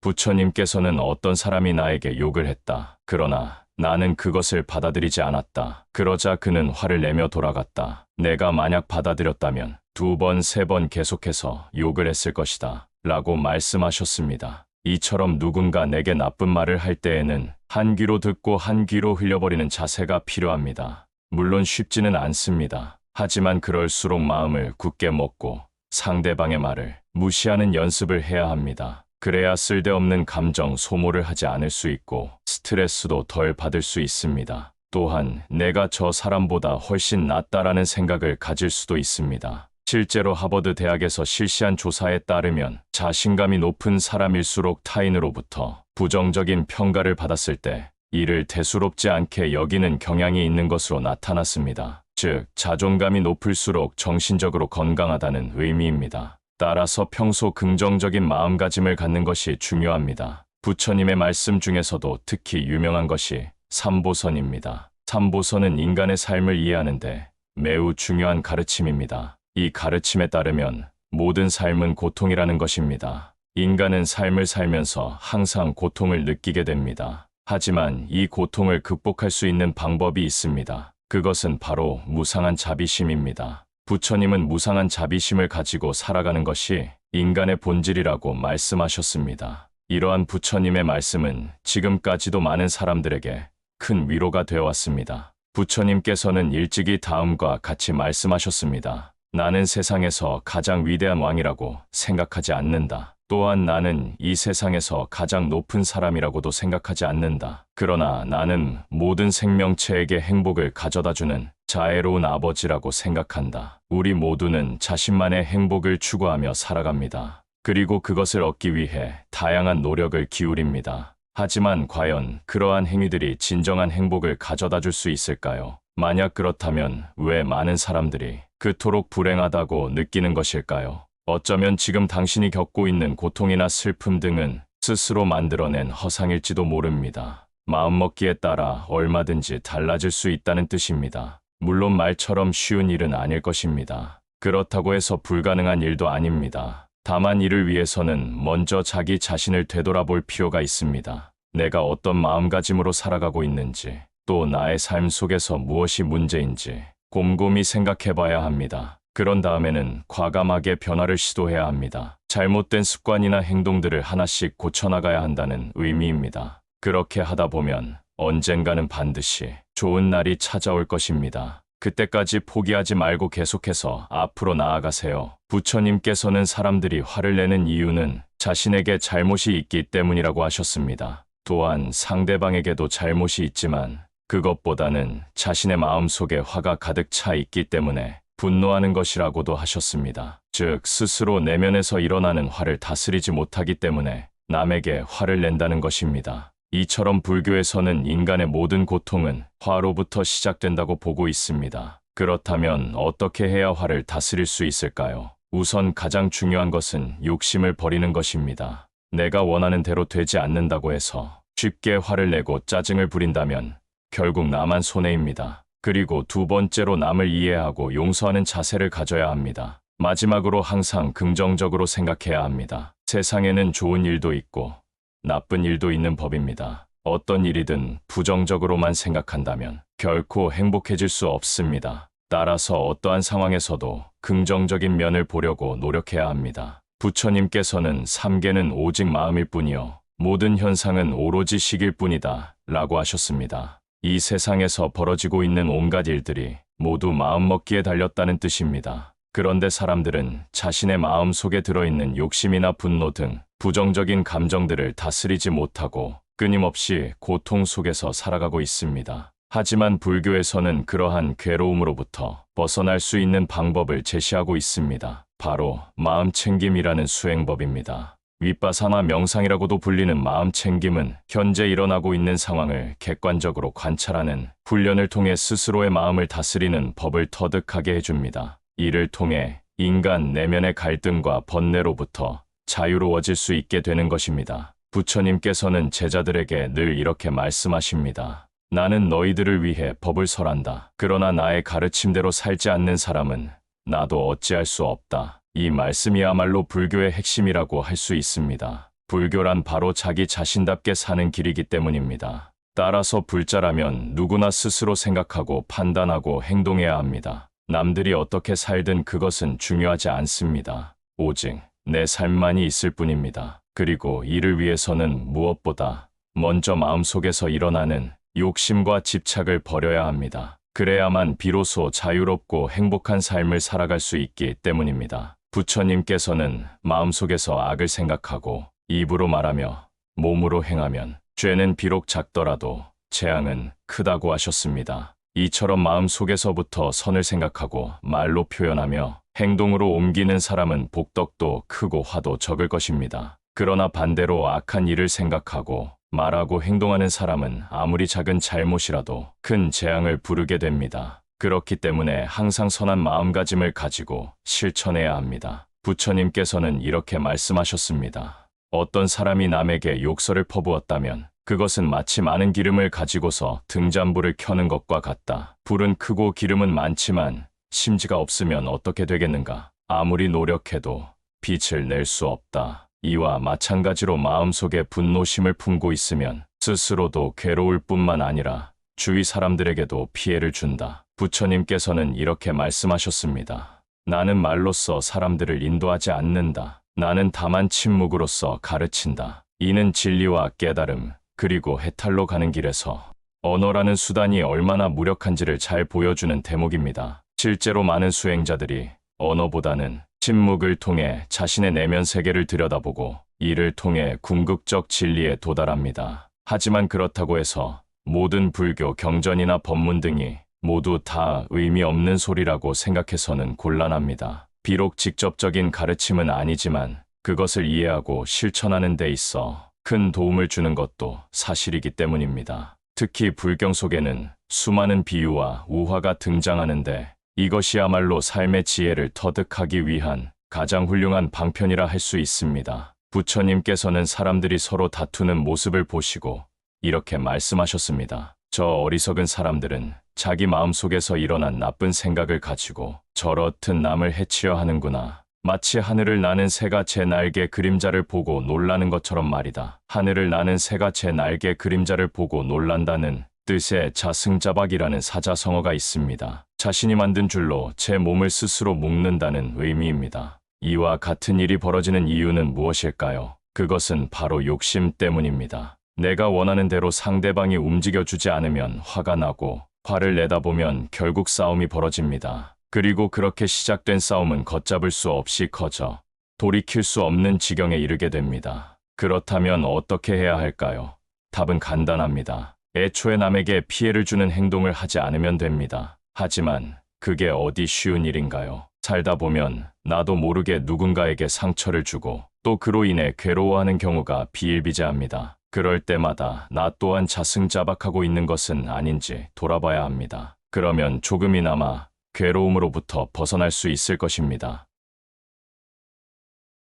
부처님께서는 어떤 사람이 나에게 욕을 했다. 그러나 나는 그것을 받아들이지 않았다. 그러자 그는 화를 내며 돌아갔다. 내가 만약 받아들였다면 2번, 3번 계속해서 욕을 했을 것이다. 라고 말씀하셨습니다. 이처럼 누군가 내게 나쁜 말을 할 때에는 한 귀로 듣고 한 귀로 흘려버리는 자세가 필요합니다. 물론 쉽지는 않습니다. 하지만 그럴수록 마음을 굳게 먹고 상대방의 말을 무시하는 연습을 해야 합니다. 그래야 쓸데없는 감정 소모를 하지 않을 수 있고 스트레스도 덜 받을 수 있습니다. 또한 내가 저 사람보다 훨씬 낫다라는 생각을 가질 수도 있습니다. 실제로 하버드 대학에서 실시한 조사에 따르면 자신감이 높은 사람일수록 타인으로부터 부정적인 평가를 받았을 때 이를 대수롭지 않게 여기는 경향이 있는 것으로 나타났습니다. 즉, 자존감이 높을수록 정신적으로 건강하다는 의미입니다. 따라서 평소 긍정적인 마음가짐을 갖는 것이 중요합니다. 부처님의 말씀 중에서도 특히 유명한 것이 삼보선입니다. 삼보선은 인간의 삶을 이해하는데 매우 중요한 가르침입니다. 이 가르침에 따르면 모든 삶은 고통이라는 것입니다. 인간은 삶을 살면서 항상 고통을 느끼게 됩니다. 하지만 이 고통을 극복할 수 있는 방법이 있습니다. 그것은 바로 무상한 자비심입니다. 부처님은 무상한 자비심을 가지고 살아가는 것이 인간의 본질이라고 말씀하셨습니다. 이러한 부처님의 말씀은 지금까지도 많은 사람들에게 큰 위로가 되어 왔습니다. 부처님께서는 일찍이 다음과 같이 말씀하셨습니다. 나는 세상에서 가장 위대한 왕이라고 생각하지 않는다. 또한 나는 이 세상에서 가장 높은 사람이라고도 생각하지 않는다. 그러나 나는 모든 생명체에게 행복을 가져다주는 자애로운 아버지라고 생각한다. 우리 모두는 자신만의 행복을 추구하며 살아갑니다. 그리고 그것을 얻기 위해 다양한 노력을 기울입니다. 하지만 과연 그러한 행위들이 진정한 행복을 가져다 줄 수 있을까요? 만약 그렇다면 왜 많은 사람들이 그토록 불행하다고 느끼는 것일까요? 어쩌면 지금 당신이 겪고 있는 고통이나 슬픔 등은 스스로 만들어낸 허상일지도 모릅니다. 마음먹기에 따라 얼마든지 달라질 수 있다는 뜻입니다. 물론 말처럼 쉬운 일은 아닐 것입니다. 그렇다고 해서 불가능한 일도 아닙니다. 다만 이를 위해서는 먼저 자기 자신을 되돌아볼 필요가 있습니다. 내가 어떤 마음가짐으로 살아가고 있는지, 또 나의 삶 속에서 무엇이 문제인지 곰곰이 생각해 봐야 합니다. 그런 다음에는 과감하게 변화를 시도해야 합니다. 잘못된 습관이나 행동들을 하나씩 고쳐나가야 한다는 의미입니다. 그렇게 하다 보면 언젠가는 반드시 좋은 날이 찾아올 것입니다. 그때까지 포기하지 말고 계속해서 앞으로 나아가세요. 부처님께서는 사람들이 화를 내는 이유는 자신에게 잘못이 있기 때문이라고 하셨습니다. 또한 상대방에게도 잘못이 있지만 그것보다는 자신의 마음속에 화가 가득 차 있기 때문에 분노하는 것이라고도 하셨습니다. 즉, 스스로 내면에서 일어나는 화를 다스리지 못하기 때문에 남에게 화를 낸다는 것입니다. 이처럼 불교에서는 인간의 모든 고통은 화로부터 시작된다고 보고 있습니다. 그렇다면 어떻게 해야 화를 다스릴 수 있을까요? 우선 가장 중요한 것은 욕심을 버리는 것입니다. 내가 원하는 대로 되지 않는다고 해서 쉽게 화를 내고 짜증을 부린다면 결국 나만 손해입니다. 그리고 두 번째로 남을 이해하고 용서하는 자세를 가져야 합니다. 마지막으로 항상 긍정적으로 생각해야 합니다. 세상에는 좋은 일도 있고 나쁜 일도 있는 법입니다. 어떤 일이든 부정적으로만 생각한다면 결코 행복해질 수 없습니다. 따라서 어떠한 상황에서도 긍정적인 면을 보려고 노력해야 합니다. 부처님께서는 삼계는 오직 마음일 뿐이요 모든 현상은 오로지 식일 뿐이다 라고 하셨습니다. 이 세상에서 벌어지고 있는 온갖 일들이 모두 마음먹기에 달렸다는 뜻입니다. 그런데 사람들은 자신의 마음 속에 들어있는 욕심이나 분노 등 부정적인 감정들을 다스리지 못하고 끊임없이 고통 속에서 살아가고 있습니다. 하지만 불교에서는 그러한 괴로움으로부터 벗어날 수 있는 방법을 제시하고 있습니다. 바로 마음챙김이라는 수행법입니다. 윗바사나 명상이라고도 불리는 마음챙김은 현재 일어나고 있는 상황을 객관적으로 관찰하는 훈련을 통해 스스로의 마음을 다스리는 법을 터득하게 해줍니다. 이를 통해 인간 내면의 갈등과 번뇌로부터 자유로워질 수 있게 되는 것입니다. 부처님께서는 제자들에게 늘 이렇게 말씀하십니다. 나는 너희들을 위해 법을 설한다. 그러나 나의 가르침대로 살지 않는 사람은 나도 어찌할 수 없다. 이 말씀이야말로 불교의 핵심이라고 할 수 있습니다. 불교란 바로 자기 자신답게 사는 길이기 때문입니다. 따라서 불자라면 누구나 스스로 생각하고 판단하고 행동해야 합니다. 남들이 어떻게 살든 그것은 중요하지 않습니다. 오직 내 삶만이 있을 뿐입니다. 그리고 이를 위해서는 무엇보다 먼저 마음속에서 일어나는 욕심과 집착을 버려야 합니다. 그래야만 비로소 자유롭고 행복한 삶을 살아갈 수 있기 때문입니다. 부처님께서는 마음속에서 악을 생각하고 입으로 말하며 몸으로 행하면 죄는 비록 작더라도 재앙은 크다고 하셨습니다. 이처럼 마음속에서부터 선을 생각하고 말로 표현하며 행동으로 옮기는 사람은 복덕도 크고 화도 적을 것입니다. 그러나 반대로 악한 일을 생각하고 말하고 행동하는 사람은 아무리 작은 잘못이라도 큰 재앙을 부르게 됩니다. 그렇기 때문에 항상 선한 마음가짐을 가지고 실천해야 합니다. 부처님께서는 이렇게 말씀하셨습니다. 어떤 사람이 남에게 욕설을 퍼부었다면 그것은 마치 많은 기름을 가지고서 등잔불을 켜는 것과 같다. 불은 크고 기름은 많지만 심지가 없으면 어떻게 되겠는가? 아무리 노력해도 빛을 낼 수 없다. 이와 마찬가지로 마음속에 분노심을 품고 있으면 스스로도 괴로울 뿐만 아니라 주위 사람들에게도 피해를 준다. 부처님께서는 이렇게 말씀하셨습니다. 나는 말로써 사람들을 인도하지 않는다. 나는 다만 침묵으로써 가르친다. 이는 진리와 깨달음, 그리고 해탈로 가는 길에서 언어라는 수단이 얼마나 무력한지를 잘 보여주는 대목입니다. 실제로 많은 수행자들이 언어보다는 침묵을 통해 자신의 내면 세계를 들여다보고 이를 통해 궁극적 진리에 도달합니다. 하지만 그렇다고 해서 모든 불교 경전이나 법문 등이 모두 다 의미 없는 소리라고 생각해서는 곤란합니다. 비록 직접적인 가르침은 아니지만 그것을 이해하고 실천하는 데 있어 큰 도움을 주는 것도 사실이기 때문입니다. 특히 불경 속에는 수많은 비유와 우화가 등장하는데 이것이야말로 삶의 지혜를 터득하기 위한 가장 훌륭한 방편이라 할 수 있습니다. 부처님께서는 사람들이 서로 다투는 모습을 보시고 이렇게 말씀하셨습니다. 저 어리석은 사람들은 자기 마음속에서 일어난 나쁜 생각을 가지고 저렇듯 남을 해치려 하는구나. 마치 하늘을 나는 새가 제 날개 그림자를 보고 놀라는 것처럼 말이다. 하늘을 나는 새가 제 날개 그림자를 보고 놀란다는 뜻의 자승자박이라는 사자성어가 있습니다. 자신이 만든 줄로 제 몸을 스스로 묶는다는 의미입니다. 이와 같은 일이 벌어지는 이유는 무엇일까요? 그것은 바로 욕심 때문입니다. 내가 원하는 대로 상대방이 움직여주지 않으면 화가 나고 화를 내다 보면 결국 싸움이 벌어집니다. 그리고 그렇게 시작된 싸움은 걷잡을 수 없이 커져 돌이킬 수 없는 지경에 이르게 됩니다. 그렇다면 어떻게 해야 할까요? 답은 간단합니다. 애초에 남에게 피해를 주는 행동을 하지 않으면 됩니다. 하지만 그게 어디 쉬운 일인가요? 살다 보면 나도 모르게 누군가에게 상처를 주고 또 그로 인해 괴로워하는 경우가 비일비재합니다. 그럴 때마다 나 또한 자승자박하고 있는 것은 아닌지 돌아봐야 합니다. 그러면 조금이나마 괴로움으로부터 벗어날 수 있을 것입니다.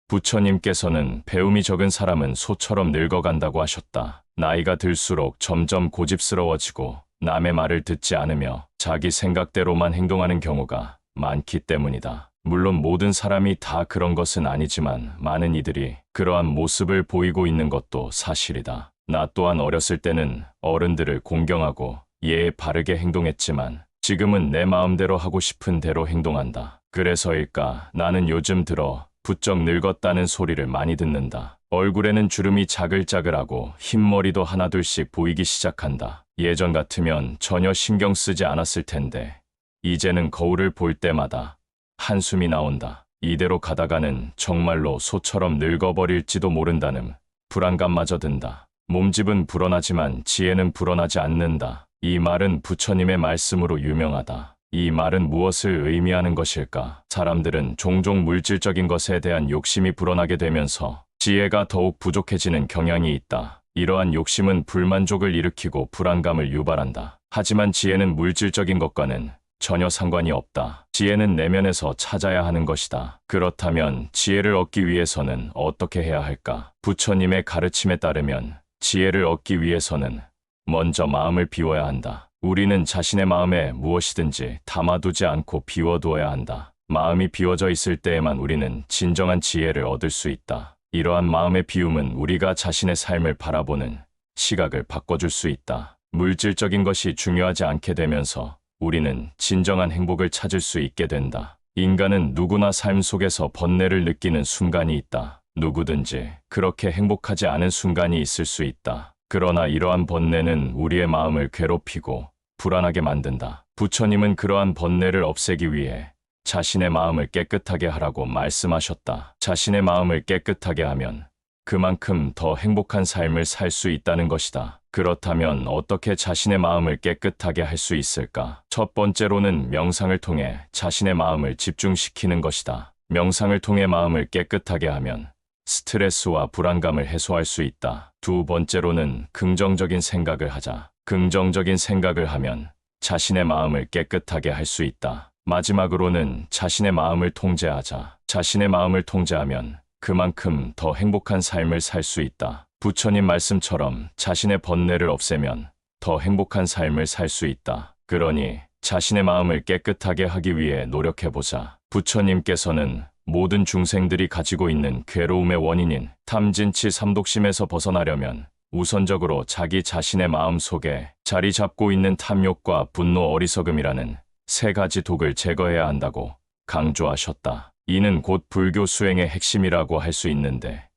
부처님께서는 배움이 적은 사람은 소처럼 늙어간다고 하셨다. 나이가 들수록 점점 고집스러워지고 남의 말을 듣지 않으며 자기 생각대로만 행동하는 경우가 많기 때문이다. 물론 모든 사람이 다 그런 것은 아니지만 많은 이들이 그러한 모습을 보이고 있는 것도 사실이다. 나 또한 어렸을 때는 어른들을 공경하고 예에 바르게 행동했지만 지금은 내 마음대로 하고 싶은 대로 행동한다. 그래서일까 나는 요즘 들어 부쩍 늙었다는 소리를 많이 듣는다. 얼굴에는 주름이 자글자글하고 흰머리도 하나둘씩 보이기 시작한다. 예전 같으면 전혀 신경 쓰지 않았을 텐데 이제는 거울을 볼 때마다 한숨이 나온다. 이대로 가다가는 정말로 소처럼 늙어버릴지도 모른다는 불안감마저 든다. 몸집은 불어나지만 지혜는 불어나지 않는다. 이 말은 부처님의 말씀으로 유명하다. 이 말은 무엇을 의미하는 것일까? 사람들은 종종 물질적인 것에 대한 욕심이 불어나게 되면서 지혜가 더욱 부족해지는 경향이 있다. 이러한 욕심은 불만족을 일으키고 불안감을 유발한다. 하지만 지혜는 물질적인 것과는 전혀 상관이 없다. 지혜는 내면에서 찾아야 하는 것이다. 그렇다면 지혜를 얻기 위해서는 어떻게 해야 할까? 부처님의 가르침에 따르면 지혜를 얻기 위해서는 먼저 마음을 비워야 한다. 우리는 자신의 마음에 무엇이든지 담아두지 않고 비워두어야 한다. 마음이 비워져 있을 때에만 우리는 진정한 지혜를 얻을 수 있다. 이러한 마음의 비움은 우리가 자신의 삶을 바라보는 시각을 바꿔줄 수 있다. 물질적인 것이 중요하지 않게 되면서 우리는 진정한 행복을 찾을 수 있게 된다. 인간은 누구나 삶 속에서 번뇌를 느끼는 순간이 있다. 누구든지 그렇게 행복하지 않은 순간이 있을 수 있다. 그러나 이러한 번뇌는 우리의 마음을 괴롭히고 불안하게 만든다. 부처님은 그러한 번뇌를 없애기 위해 자신의 마음을 깨끗하게 하라고 말씀하셨다. 자신의 마음을 깨끗하게 하면 그만큼 더 행복한 삶을 살 수 있다는 것이다. 그렇다면 어떻게 자신의 마음을 깨끗하게 할 수 있을까? 첫 번째로는 명상을 통해 자신의 마음을 집중시키는 것이다. 명상을 통해 마음을 깨끗하게 하면 스트레스와 불안감을 해소할 수 있다. 두 번째로는 긍정적인 생각을 하자. 긍정적인 생각을 하면 자신의 마음을 깨끗하게 할 수 있다. 마지막으로는 자신의 마음을 통제하자. 자신의 마음을 통제하면 그만큼 더 행복한 삶을 살 수 있다. 부처님 말씀처럼 자신의 번뇌를 없애면 더 행복한 삶을 살 수 있다. 그러니 자신의 마음을 깨끗하게 하기 위해 노력해보자. 부처님께서는 모든 중생들이 가지고 있는 괴로움의 원인인 탐진치 삼독심에서 벗어나려면 우선적으로 자기 자신의 마음 속에 자리 잡고 있는 탐욕과 분노, 어리석음이라는 세 가지 독을 제거해야 한다고 강조하셨다. 이는 곧 불교 수행의 핵심이라고 할 수 있는데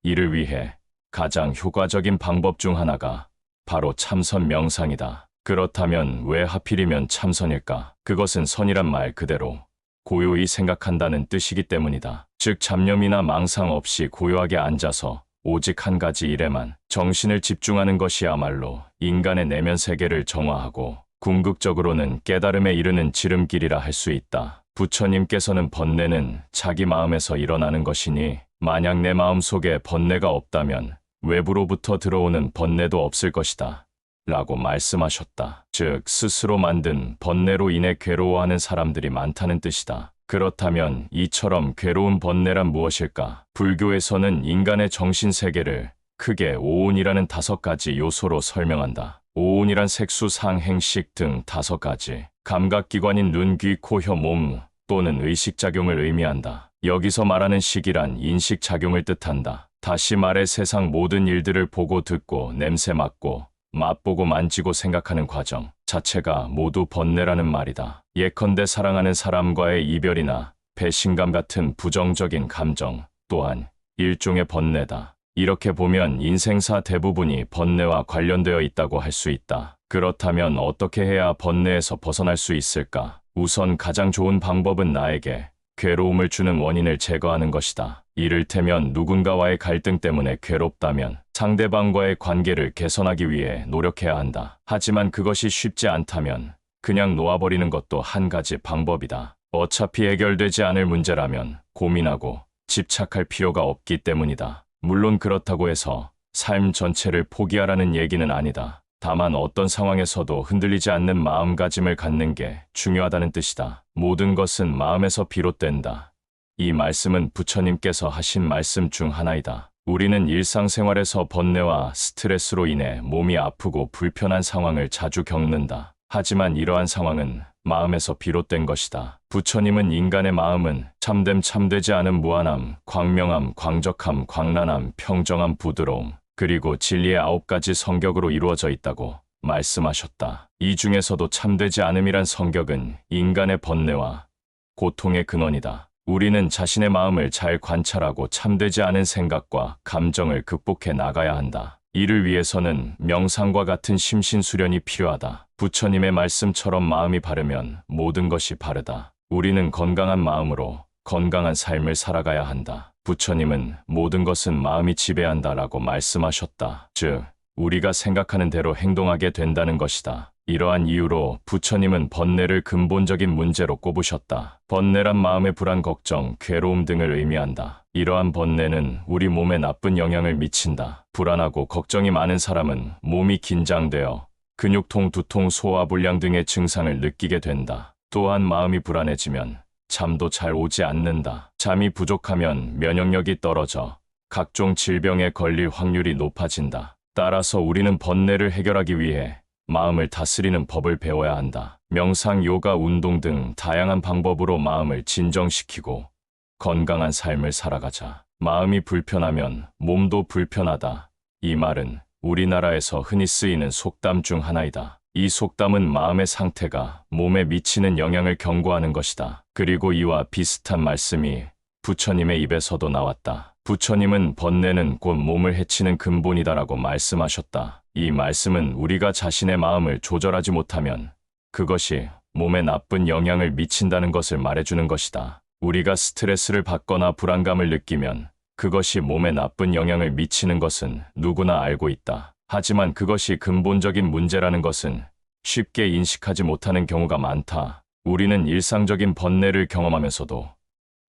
이를 위해 가장 효과적인 방법 중 하나가 바로 참선 명상이다. 그렇다면 왜 하필이면 참선일까? 그것은 선이란 말 그대로 고요히 생각한다는 뜻이기 때문이다. 즉 잡념이나 망상 없이 고요하게 앉아서 오직 한 가지 일에만 정신을 집중하는 것이야말로 인간의 내면 세계를 정화하고 궁극적으로는 깨달음에 이르는 지름길이라 할 수 있다. 부처님께서는 번뇌는 자기 마음에서 일어나는 것이니 만약 내 마음 속에 번뇌가 없다면 외부로부터 들어오는 번뇌도 없을 것이다. 라고 말씀하셨다. 즉 스스로 만든 번뇌로 인해 괴로워하는 사람들이 많다는 뜻이다. 그렇다면 이처럼 괴로운 번뇌란 무엇일까? 불교에서는 인간의 정신세계를 크게 오온이라는 5가지 요소로 설명한다. 오온이란 색수, 상, 행식 등 5가지 감각기관인 눈, 귀, 코, 혀, 몸 또는 의식작용을 의미한다. 여기서 말하는 식이란 인식작용을 뜻한다. 다시 말해 세상 모든 일들을 보고 듣고 냄새 맡고 맛보고 만지고 생각하는 과정 자체가 모두 번뇌라는 말이다. 예컨대 사랑하는 사람과의 이별이나 배신감 같은 부정적인 감정 또한 일종의 번뇌다. 이렇게 보면 인생사 대부분이 번뇌와 관련되어 있다고 할 수 있다. 그렇다면 어떻게 해야 번뇌에서 벗어날 수 있을까? 우선 가장 좋은 방법은 나에게 괴로움을 주는 원인을 제거하는 것이다. 이를테면 누군가와의 갈등 때문에 괴롭다면 상대방과의 관계를 개선하기 위해 노력해야 한다. 하지만 그것이 쉽지 않다면 그냥 놓아버리는 것도 한 가지 방법이다. 어차피 해결되지 않을 문제라면 고민하고 집착할 필요가 없기 때문이다. 물론 그렇다고 해서 삶 전체를 포기하라는 얘기는 아니다. 다만 어떤 상황에서도 흔들리지 않는 마음가짐을 갖는 게 중요하다는 뜻이다. 모든 것은 마음에서 비롯된다. 이 말씀은 부처님께서 하신 말씀 중 하나이다. 우리는 일상생활에서 번뇌와 스트레스로 인해 몸이 아프고 불편한 상황을 자주 겪는다. 하지만 이러한 상황은 마음에서 비롯된 것이다. 부처님은 인간의 마음은 참됨, 참되지 않음, 무한함, 광명함, 광적함, 광란함, 평정함, 부드러움, 그리고 진리의 9가지 성격으로 이루어져 있다고 말씀하셨다. 이 중에서도 참되지 않음이란 성격은 인간의 번뇌와 고통의 근원이다. 우리는 자신의 마음을 잘 관찰하고 참되지 않은 생각과 감정을 극복해 나가야 한다. 이를 위해서는 명상과 같은 심신수련이 필요하다. 부처님의 말씀처럼 마음이 바르면 모든 것이 바르다. 우리는 건강한 마음으로 건강한 삶을 살아가야 한다. 부처님은 모든 것은 마음이 지배한다라고 말씀하셨다. 즉, 우리가 생각하는 대로 행동하게 된다는 것이다. 이러한 이유로 부처님은 번뇌를 근본적인 문제로 꼽으셨다. 번뇌란 마음의 불안, 걱정, 괴로움 등을 의미한다. 이러한 번뇌는 우리 몸에 나쁜 영향을 미친다. 불안하고 걱정이 많은 사람은 몸이 긴장되어 근육통, 두통, 소화불량 등의 증상을 느끼게 된다. 또한 마음이 불안해지면 잠도 잘 오지 않는다. 잠이 부족하면 면역력이 떨어져 각종 질병에 걸릴 확률이 높아진다. 따라서 우리는 번뇌를 해결하기 위해 마음을 다스리는 법을 배워야 한다. 명상, 요가, 운동 등 다양한 방법으로 마음을 진정시키고 건강한 삶을 살아가자. 마음이 불편하면 몸도 불편하다. 이 말은 우리나라에서 흔히 쓰이는 속담 중 하나이다. 이 속담은 마음의 상태가 몸에 미치는 영향을 경고하는 것이다. 그리고 이와 비슷한 말씀이 부처님의 입에서도 나왔다. 부처님은 번뇌는 곧 몸을 해치는 근본이다라고 말씀하셨다. 이 말씀은 우리가 자신의 마음을 조절하지 못하면 그것이 몸에 나쁜 영향을 미친다는 것을 말해주는 것이다. 우리가 스트레스를 받거나 불안감을 느끼면 그것이 몸에 나쁜 영향을 미치는 것은 누구나 알고 있다. 하지만 그것이 근본적인 문제라는 것은 쉽게 인식하지 못하는 경우가 많다. 우리는 일상적인 번뇌를 경험하면서도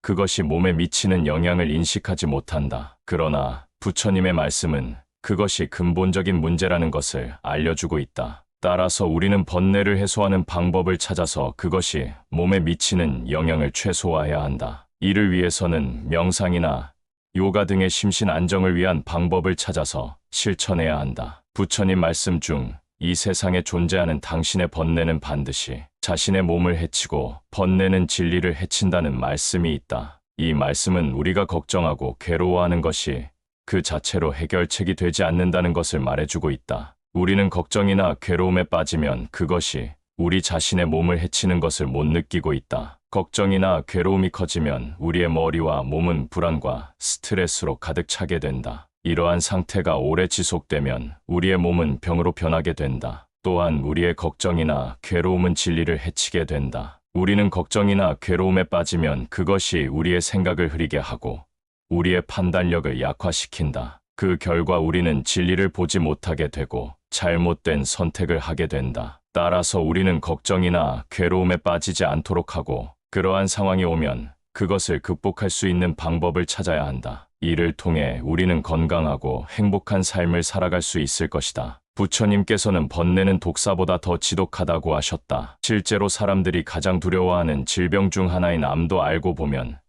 그것이 몸에 미치는 영향을 인식하지 못한다. 그러나 부처님의 말씀은 그것이 근본적인 문제라는 것을 알려주고 있다. 따라서 우리는 번뇌를 해소하는 방법을 찾아서 그것이 몸에 미치는 영향을 최소화해야 한다. 이를 위해서는 명상이나 요가 등의 심신 안정을 위한 방법을 찾아서 실천해야 한다. 부처님 말씀 중 이 세상에 존재하는 당신의 번뇌는 반드시 자신의 몸을 해치고 번뇌는 진리를 해친다는 말씀이 있다. 이 말씀은 우리가 걱정하고 괴로워하는 것이 그 자체로 해결책이 되지 않는다는 것을 말해주고 있다. 우리는 걱정이나 괴로움에 빠지면 그것이 우리 자신의 몸을 해치는 것을 못 느끼고 있다. 걱정이나 괴로움이 커지면 우리의 머리와 몸은 불안과 스트레스로 가득 차게 된다. 이러한 상태가 오래 지속되면 우리의 몸은 병으로 변하게 된다. 또한 우리의 걱정이나 괴로움은 진리를 해치게 된다. 우리는 걱정이나 괴로움에 빠지면 그것이 우리의 생각을 흐리게 하고 우리의 판단력을 약화시킨다. 그 결과 우리는 진리를 보지 못하게 되고 잘못된 선택을 하게 된다. 따라서 우리는 걱정이나 괴로움에 빠지지 않도록 하고 그러한 상황이 오면 그것을 극복할 수 있는 방법을 찾아야 한다. 이를 통해 우리는 건강하고 행복한 삶을 살아갈 수 있을 것이다. 부처님께서는 번뇌는 독사보다 더 지독하다고 하셨다. 실제로 사람들이 가장 두려워하는 질병 중 하나인 암도 알고 보면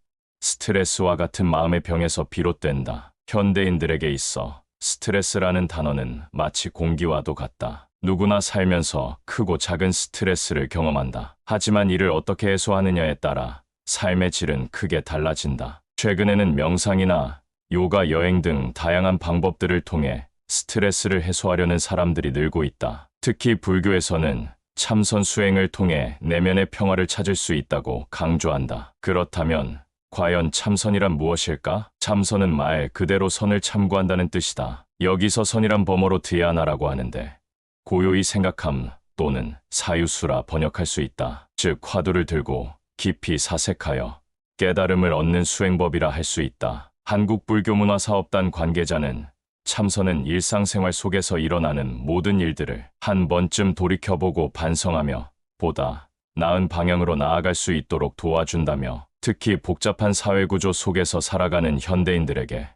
스트레스와 같은 마음의 병에서 비롯된다. 현대인들에게 있어 스트레스라는 단어는 마치 공기와도 같다. 누구나 살면서 크고 작은 스트레스를 경험한다. 하지만 이를 어떻게 해소하느냐에 따라 삶의 질은 크게 달라진다. 최근에는 명상이나 요가, 여행 등 다양한 방법들을 통해 스트레스를 해소하려는 사람들이 늘고 있다. 특히 불교에서는 참선 수행을 통해 내면의 평화를 찾을 수 있다고 강조한다. 그렇다면 과연 참선이란 무엇일까? 참선은 말 그대로 선을 참고한다는 뜻이다. 여기서 선이란 범어로 드야나라고 하는데 고요히 생각함 또는 사유수라 번역할 수 있다. 즉 화두를 들고 깊이 사색하여 깨달음을 얻는 수행법이라 할 수 있다. 한국불교문화사업단 관계자는 참선은 일상생활 속에서 일어나는 모든 일들을 한 번쯤 돌이켜보고 반성하며 보다 나은 방향으로 나아갈 수 있도록 도와준다며 특히 복잡한 사회구조 속에서 살아가는 현대인들에게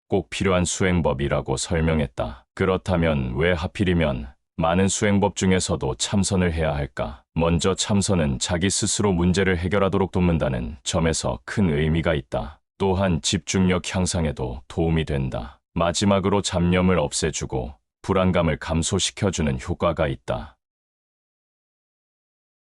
꼭 필요한 수행법이라고 설명했다. 그렇다면 왜 하필이면 많은 수행법 중에서도 참선을 해야 할까? 먼저 참선은 자기 스스로 문제를 해결하도록 돕는다는 점에서 큰 의미가 있다. 또한 집중력 향상에도 도움이 된다. 마지막으로 잡념을 없애주고 불안감을 감소시켜주는 효과가 있다.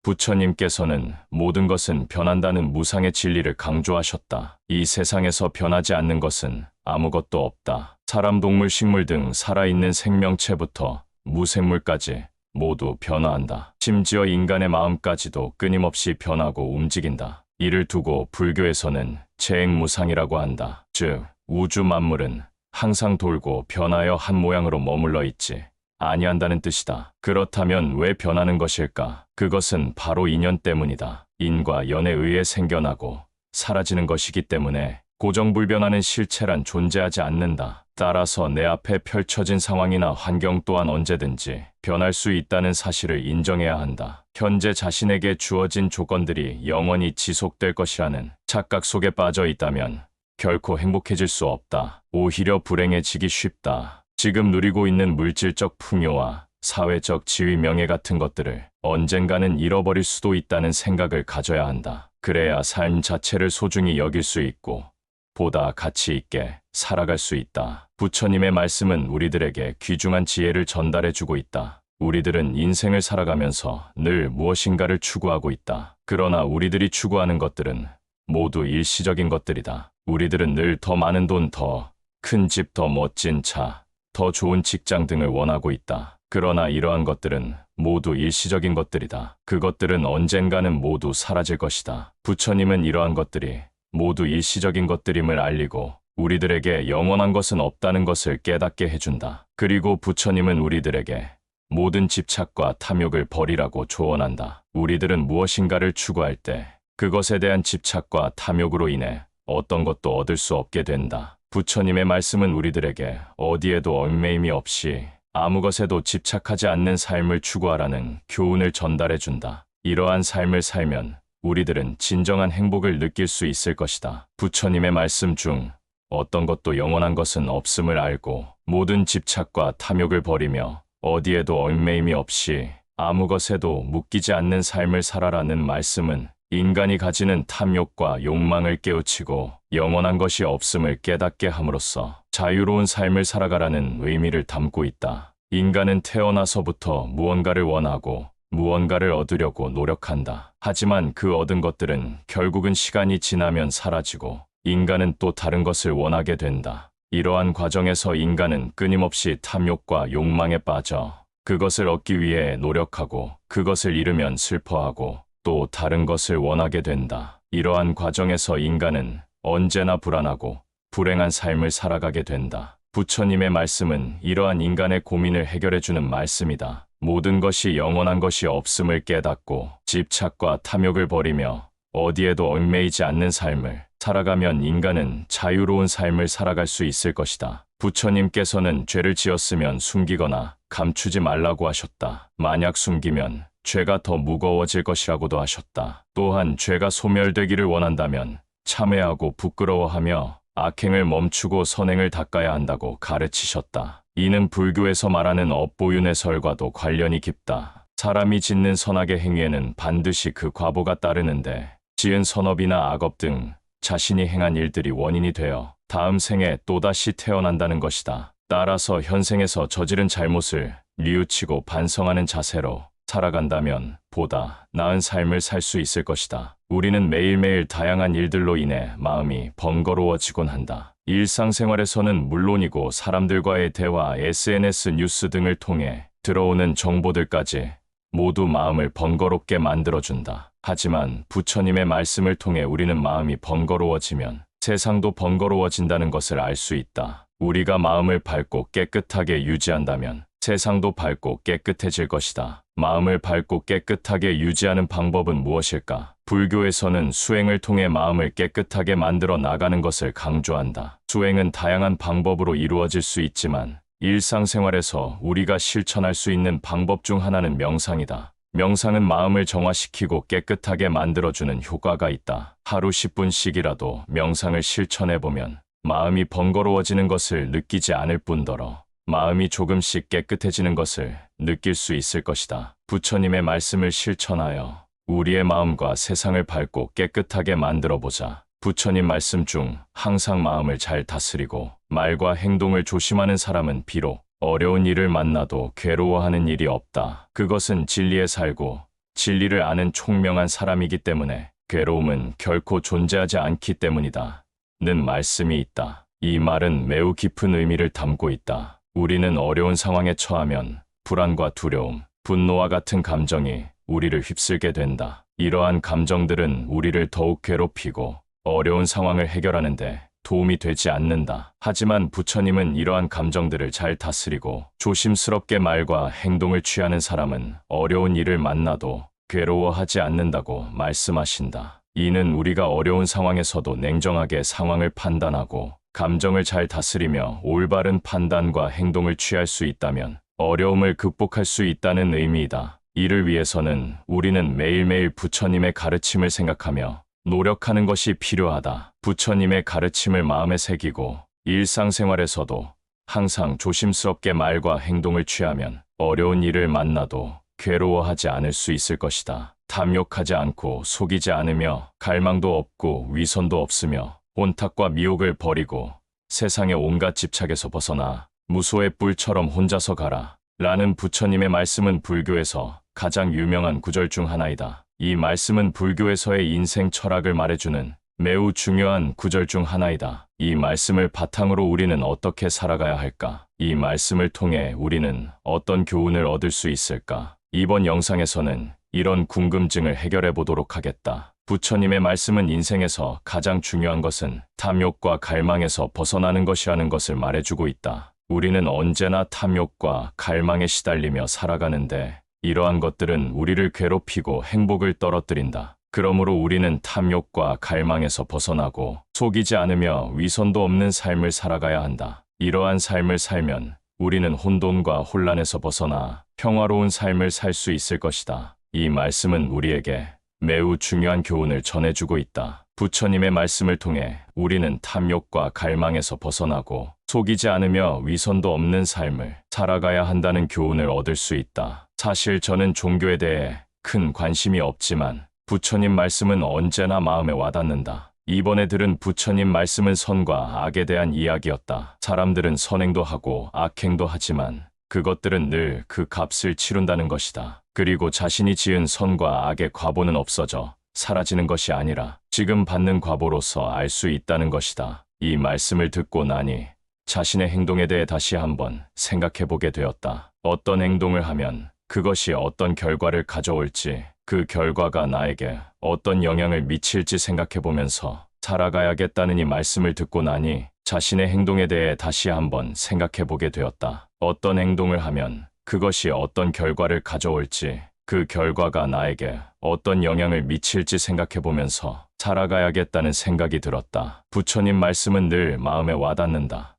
부처님께서는 모든 것은 변한다는 무상의 진리를 강조하셨다. 이 세상에서 변하지 않는 것은 아무것도 없다. 사람, 동물, 식물 등 살아있는 생명체부터 무생물까지 모두 변화한다. 심지어 인간의 마음까지도 끊임없이 변하고 움직인다. 이를 두고 불교에서는 재행무상이라고 한다. 즉, 우주 만물은 항상 돌고 변하여 한 모양으로 머물러 있지 아니한다는 뜻이다. 그렇다면 왜 변하는 것일까? 그것은 바로 인연 때문이다. 인과 연에 의해 생겨나고 사라지는 것이기 때문에 고정불변하는 실체란 존재하지 않는다. 따라서 내 앞에 펼쳐진 상황이나 환경 또한 언제든지 변할 수 있다는 사실을 인정해야 한다. 현재 자신에게 주어진 조건들이 영원히 지속될 것이라는 착각 속에 빠져 있다면 결코 행복해질 수 없다. 오히려 불행해지기 쉽다. 지금 누리고 있는 물질적 풍요와 사회적 지위, 명예 같은 것들을 언젠가는 잃어버릴 수도 있다는 생각을 가져야 한다. 그래야 삶 자체를 소중히 여길 수 있고 보다 가치 있게 살아갈 수 있다. 부처님의 말씀은 우리들에게 귀중한 지혜를 전달해주고 있다. 우리들은 인생을 살아가면서 늘 무엇인가를 추구하고 있다. 그러나 우리들이 추구하는 것들은 모두 일시적인 것들이다. 우리들은 늘 더 많은 돈, 더 큰 집, 더 멋진 차, 더 좋은 직장 등을 원하고 있다. 그러나 이러한 것들은 모두 일시적인 것들이다. 그것들은 언젠가는 모두 사라질 것이다. 부처님은 이러한 것들이 모두 일시적인 것들임을 알리고 우리들에게 영원한 것은 없다는 것을 깨닫게 해준다. 그리고 부처님은 우리들에게 모든 집착과 탐욕을 버리라고 조언한다. 우리들은 무엇인가를 추구할 때 그것에 대한 집착과 탐욕으로 인해 어떤 것도 얻을 수 없게 된다. 부처님의 말씀은 우리들에게 어디에도 얽매임이 없이 아무 것에도 집착하지 않는 삶을 추구하라는 교훈을 전달해준다. 이러한 삶을 살면 우리들은 진정한 행복을 느낄 수 있을 것이다. 부처님의 말씀 중 어떤 것도 영원한 것은 없음을 알고 모든 집착과 탐욕을 버리며 어디에도 얽매임이 없이 아무 것에도 묶이지 않는 삶을 살아라는 말씀은 인간이 가지는 탐욕과 욕망을 깨우치고 영원한 것이 없음을 깨닫게 함으로써 자유로운 삶을 살아가라는 의미를 담고 있다. 인간은 태어나서부터 무언가를 원하고 무언가를 얻으려고 노력한다. 하지만 그 얻은 것들은 결국은 시간이 지나면 사라지고 인간은 또 다른 것을 원하게 된다. 이러한 과정에서 인간은 끊임없이 탐욕과 욕망에 빠져 그것을 얻기 위해 노력하고 그것을 잃으면 슬퍼하고 또 다른 것을 원하게 된다. 이러한 과정에서 인간은 언제나 불안하고 불행한 삶을 살아가게 된다. 부처님의 말씀은 이러한 인간의 고민을 해결해주는 말씀이다. 모든 것이 영원한 것이 없음을 깨닫고 집착과 탐욕을 버리며 어디에도 얽매이지 않는 삶을 살아가면 인간은 자유로운 삶을 살아갈 수 있을 것이다. 부처님께서는 죄를 지었으면 숨기거나 감추지 말라고 하셨다. 만약 숨기면 죄가 더 무거워질 것이라고도 하셨다. 또한 죄가 소멸되기를 원한다면 참회하고 부끄러워하며 악행을 멈추고 선행을 닦아야 한다고 가르치셨다. 이는 불교에서 말하는 업보윤의 설과도 관련이 깊다. 사람이 짓는 선악의 행위에는 반드시 그 과보가 따르는데 지은 선업이나 악업 등 자신이 행한 일들이 원인이 되어 다음 생에 또다시 태어난다는 것이다. 따라서 현생에서 저지른 잘못을 뉘우치고 반성하는 자세로 살아간다면 보다 나은 삶을 살 수 있을 것이다. 우리는 매일매일 다양한 일들로 인해 마음이 번거로워지곤 한다. 일상생활에서는 물론이고 사람들과의 대화, SNS 뉴스 등을 통해 들어오는 정보들까지 모두 마음을 번거롭게 만들어준다. 하지만 부처님의 말씀을 통해 우리는 마음이 번거로워지면 세상도 번거로워진다는 것을 알 수 있다. 우리가 마음을 밝고 깨끗하게 유지한다면 세상도 밝고 깨끗해질 것이다. 마음을 밝고 깨끗하게 유지하는 방법은 무엇일까? 불교에서는 수행을 통해 마음을 깨끗하게 만들어 나가는 것을 강조한다. 수행은 다양한 방법으로 이루어질 수 있지만 일상생활에서 우리가 실천할 수 있는 방법 중 하나는 명상이다. 명상은 마음을 정화시키고 깨끗하게 만들어주는 효과가 있다. 하루 10분씩이라도 명상을 실천해보면 마음이 번거로워지는 것을 느끼지 않을 뿐더러 마음이 조금씩 깨끗해지는 것을 느낄 수 있을 것이다. 부처님의 말씀을 실천하여 우리의 마음과 세상을 밝고 깨끗하게 만들어보자. 부처님 말씀 중 항상 마음을 잘 다스리고 말과 행동을 조심하는 사람은 비록 어려운 일을 만나도 괴로워하는 일이 없다. 그것은 진리에 살고 진리를 아는 총명한 사람이기 때문에 괴로움은 결코 존재하지 않기 때문이다. 는 말씀이 있다. 이 말은 매우 깊은 의미를 담고 있다. 우리는 어려운 상황에 처하면 불안과 두려움, 분노와 같은 감정이 우리를 휩쓸게 된다. 이러한 감정들은 우리를 더욱 괴롭히고 어려운 상황을 해결하는데 도움이 되지 않는다. 하지만 부처님은 이러한 감정들을 잘 다스리고 조심스럽게 말과 행동을 취하는 사람은 어려운 일을 만나도 괴로워하지 않는다고 말씀하신다. 이는 우리가 어려운 상황에서도 냉정하게 상황을 판단하고 감정을 잘 다스리며 올바른 판단과 행동을 취할 수 있다면 어려움을 극복할 수 있다는 의미이다. 이를 위해서는 우리는 매일매일 부처님의 가르침을 생각하며 노력하는 것이 필요하다. 부처님의 가르침을 마음에 새기고 일상생활에서도 항상 조심스럽게 말과 행동을 취하면 어려운 일을 만나도 괴로워하지 않을 수 있을 것이다. 탐욕하지 않고 속이지 않으며 갈망도 없고 위선도 없으며 혼탁과 미혹을 버리고 세상의 온갖 집착에서 벗어나 무소의 뿔처럼 혼자서 가라. 라는 부처님의 말씀은 불교에서 가장 유명한 구절 중 하나이다. 이 말씀은 불교에서의 인생 철학을 말해주는 매우 중요한 구절 중 하나이다. 이 말씀을 바탕으로 우리는 어떻게 살아가야 할까? 이 말씀을 통해 우리는 어떤 교훈을 얻을 수 있을까? 이번 영상에서는 이런 궁금증을 해결해 보도록 하겠다. 부처님의 말씀은 인생에서 가장 중요한 것은 탐욕과 갈망에서 벗어나는 것이라는 것을 말해주고 있다. 우리는 언제나 탐욕과 갈망에 시달리며 살아가는데 이러한 것들은 우리를 괴롭히고 행복을 떨어뜨린다. 그러므로 우리는 탐욕과 갈망에서 벗어나고 속이지 않으며 위선도 없는 삶을 살아가야 한다. 이러한 삶을 살면 우리는 혼돈과 혼란에서 벗어나 평화로운 삶을 살 수 있을 것이다. 이 말씀은 우리에게 매우 중요한 교훈을 전해주고 있다. 부처님의 말씀을 통해 우리는 탐욕과 갈망에서 벗어나고 속이지 않으며 위선도 없는 삶을 살아가야 한다는 교훈을 얻을 수 있다. 사실 저는 종교에 대해 큰 관심이 없지만 부처님 말씀은 언제나 마음에 와닿는다. 이번에 들은 부처님 말씀은 선과 악에 대한 이야기였다. 사람들은 선행도 하고 악행도 하지만 그것들은 늘 그 값을 치른다는 것이다. 그리고 자신이 지은 선과 악의 과보는 없어져 사라지는 것이 아니라 지금 받는 과보로서 알 수 있다는 것이다. 이 말씀을 듣고 나니 자신의 행동에 대해 다시 한번 생각해 보게 되었다. 어떤 행동을 하면 그것이 어떤 결과를 가져올지, 그 결과가 나에게 어떤 영향을 미칠지 생각해 보면서 살아가야겠다는 이 말씀을 듣고 나니 자신의 행동에 대해 다시 한번 생각해 보게 되었다. 어떤 행동을 하면 그것이 어떤 결과를 가져올지, 그 결과가 나에게 어떤 영향을 미칠지 생각해 보면서 살아가야겠다는 생각이 들었다. 부처님 말씀은 늘 마음에 와닿는다.